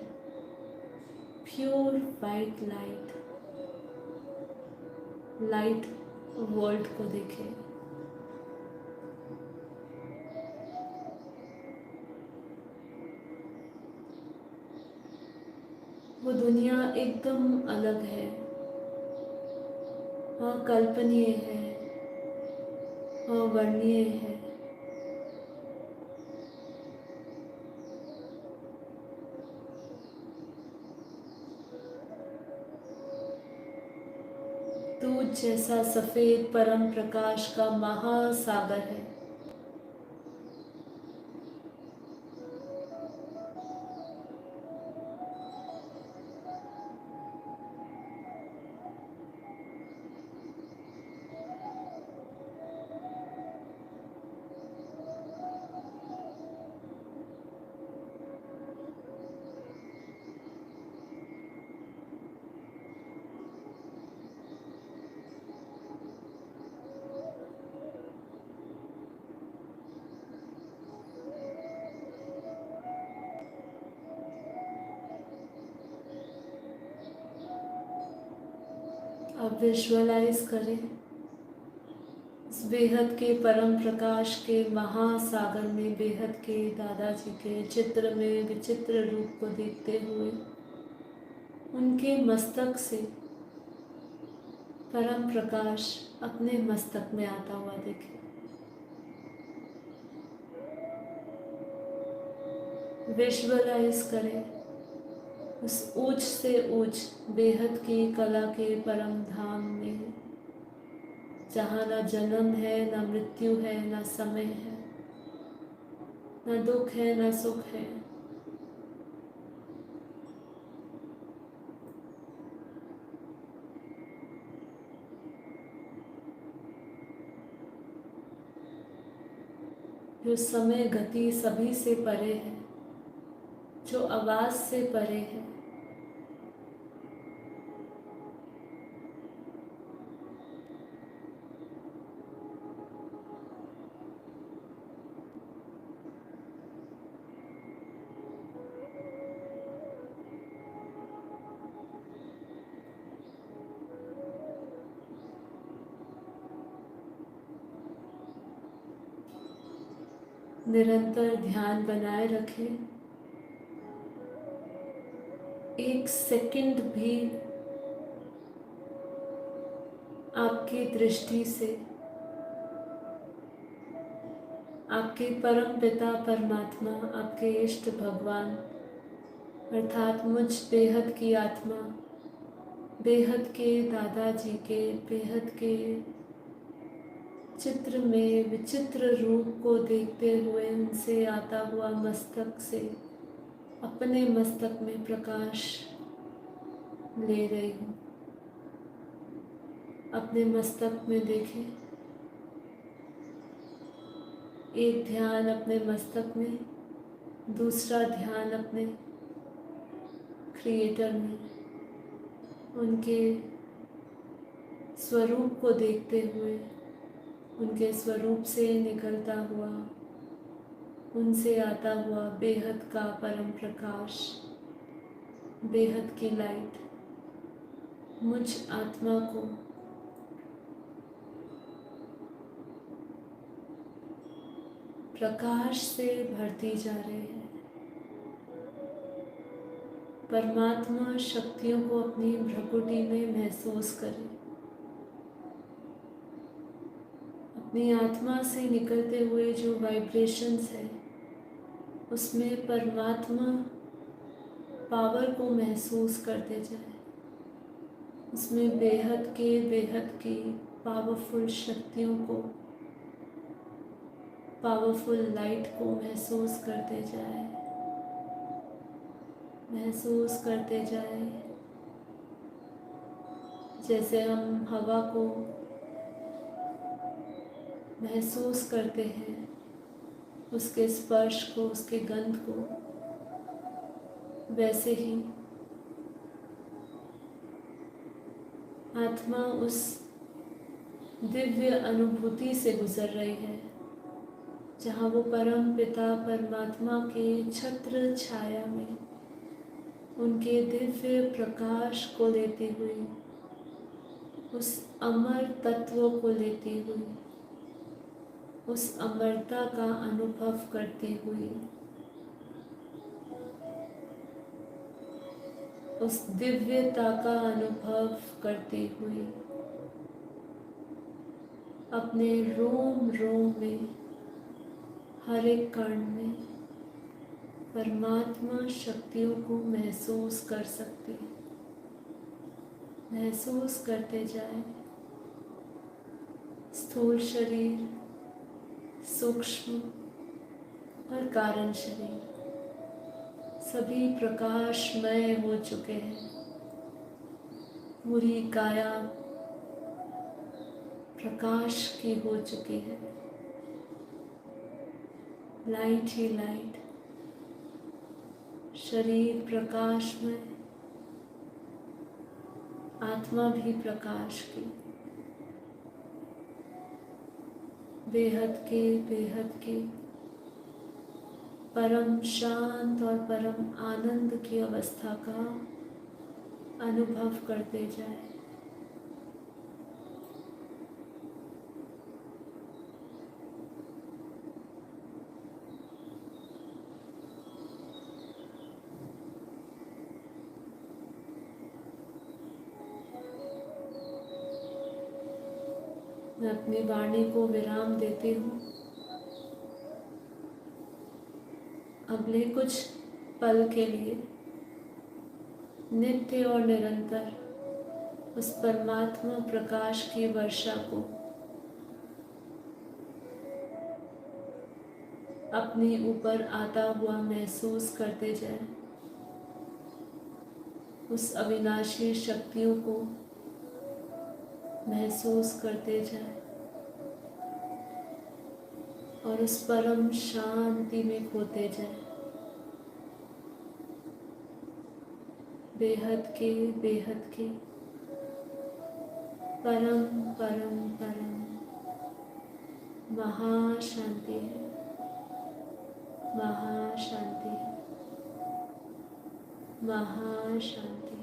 प्योर वाइट लाइट वर्ल्ड को देखें। वो दुनिया एकदम अलग है, अकल्पनीय है, अवर्णनीय है। दूध जैसा सफेद परम प्रकाश का महासागर है। अब विजुअलाइज करें इस बेहद के परम प्रकाश के महासागर में बेहद के दादाजी के चित्र में विचित्र रूप को देखते हुए उनके मस्तक से परम प्रकाश अपने मस्तक में आता हुआ देखें। विजुअलाइज करें उस ऊंच से ऊंच बेहद की कला के परम धाम में, जहाँ ना जन्म है, ना मृत्यु है, ना समय है, ना दुख है, ना सुख है। जो समय गति सभी से परे है, जो आवाज से परे है, निरंतर ध्यान बनाए रखें। एक सेकंड भी आपकी दृष्टि से आपके परम पिता परमात्मा, आपके इष्ट भगवान अर्थात मुझ बेहद की आत्मा, बेहद के दादाजी के बेहद के चित्र में विचित्र रूप को देखते हुए उनसे आता हुआ मस्तक से अपने मस्तक में प्रकाश ले रही हूँ। अपने मस्तक में देखें, एक ध्यान अपने मस्तक में, दूसरा ध्यान अपने क्रिएटर में, उनके स्वरूप को देखते हुए, उनके स्वरूप से निकलता हुआ, उनसे आता हुआ बेहद का परम प्रकाश, बेहद की लाइट मुझ आत्मा को प्रकाश से भरती जा रही है। परमात्मा शक्तियों को अपनी भ्रकुटी में महसूस करें। अपनी आत्मा से निकलते हुए जो वाइब्रेशंस है उसमें परमात्मा पावर को महसूस करते जाए। उसमें बेहद की पावरफुल शक्तियों को, पावरफुल लाइट को महसूस करते जाए, महसूस करते जाए। जैसे हम हवा को महसूस करते हैं, उसके स्पर्श को, उसके गंध को, वैसे ही आत्मा उस दिव्य अनुभूति से गुजर रही है जहाँ वो परम पिता परमात्मा के छत्र छाया में उनके दिव्य प्रकाश को लेती हुई, उस अमर तत्व को लेती हुई, उस अमरता का अनुभव करती हुई, उस दिव्यता का अनुभव करती हुई अपने रोम रोम में, हर एक कण में परमात्मा शक्तियों को महसूस कर सकती है। महसूस करते जाए। स्थूल शरीर, सूक्ष्म और कारण शरीर सभी प्रकाशमय हो चुके हैं। पूरी काया प्रकाश की हो चुकी है। लाइट ही लाइट, शरीर प्रकाशमय, आत्मा भी प्रकाश की। बेहद के परम शांत और परम आनंद की अवस्था का अनुभव करते जाए। मैं अपनी वाणी को विराम देती हूँ। अगले कुछ पल के लिए नित्य और निरंतर उस परमात्मा प्रकाश की वर्षा को अपने ऊपर आता हुआ महसूस करते जाए। उस अविनाशी शक्तियों को महसूस करते जाए और उस परम शांति में खोते जाए। बेहद के परम परम परम महाशांति है, महाशांति है, महाशांति है।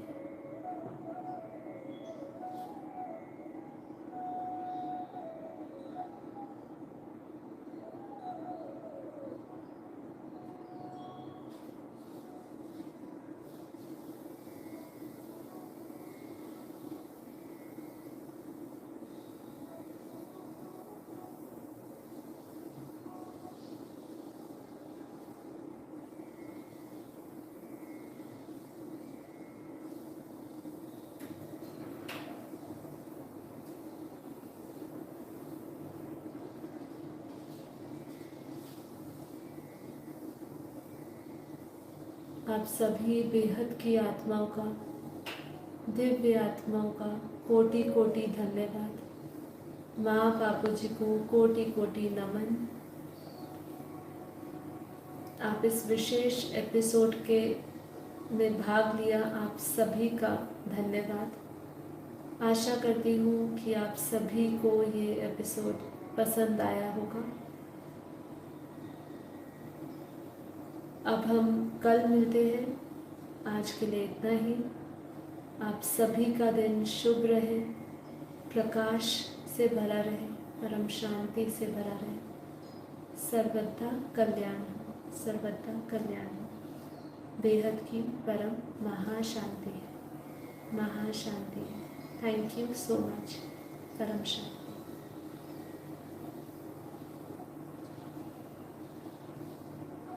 आप सभी बेहद की आत्माओं का, दिव्य आत्माओं का कोटि कोटि धन्यवाद। माँ बापू जी को कोटि कोटि नमन। आप इस विशेष एपिसोड के में भाग लिया, आप सभी का धन्यवाद। आशा करती हूँ कि आप सभी को ये एपिसोड पसंद आया होगा। अब हम कल मिलते हैं। आज के लिए इतना ही। आप सभी का दिन शुभ रहे, प्रकाश से भरा रहे, परम शांति से भरा रहे। सर्वदा कल्याण हो, सर्वदा कल्याण हो। बेहद की परम महाशांति है, महाशांति है। Thank you so much. परम शांति।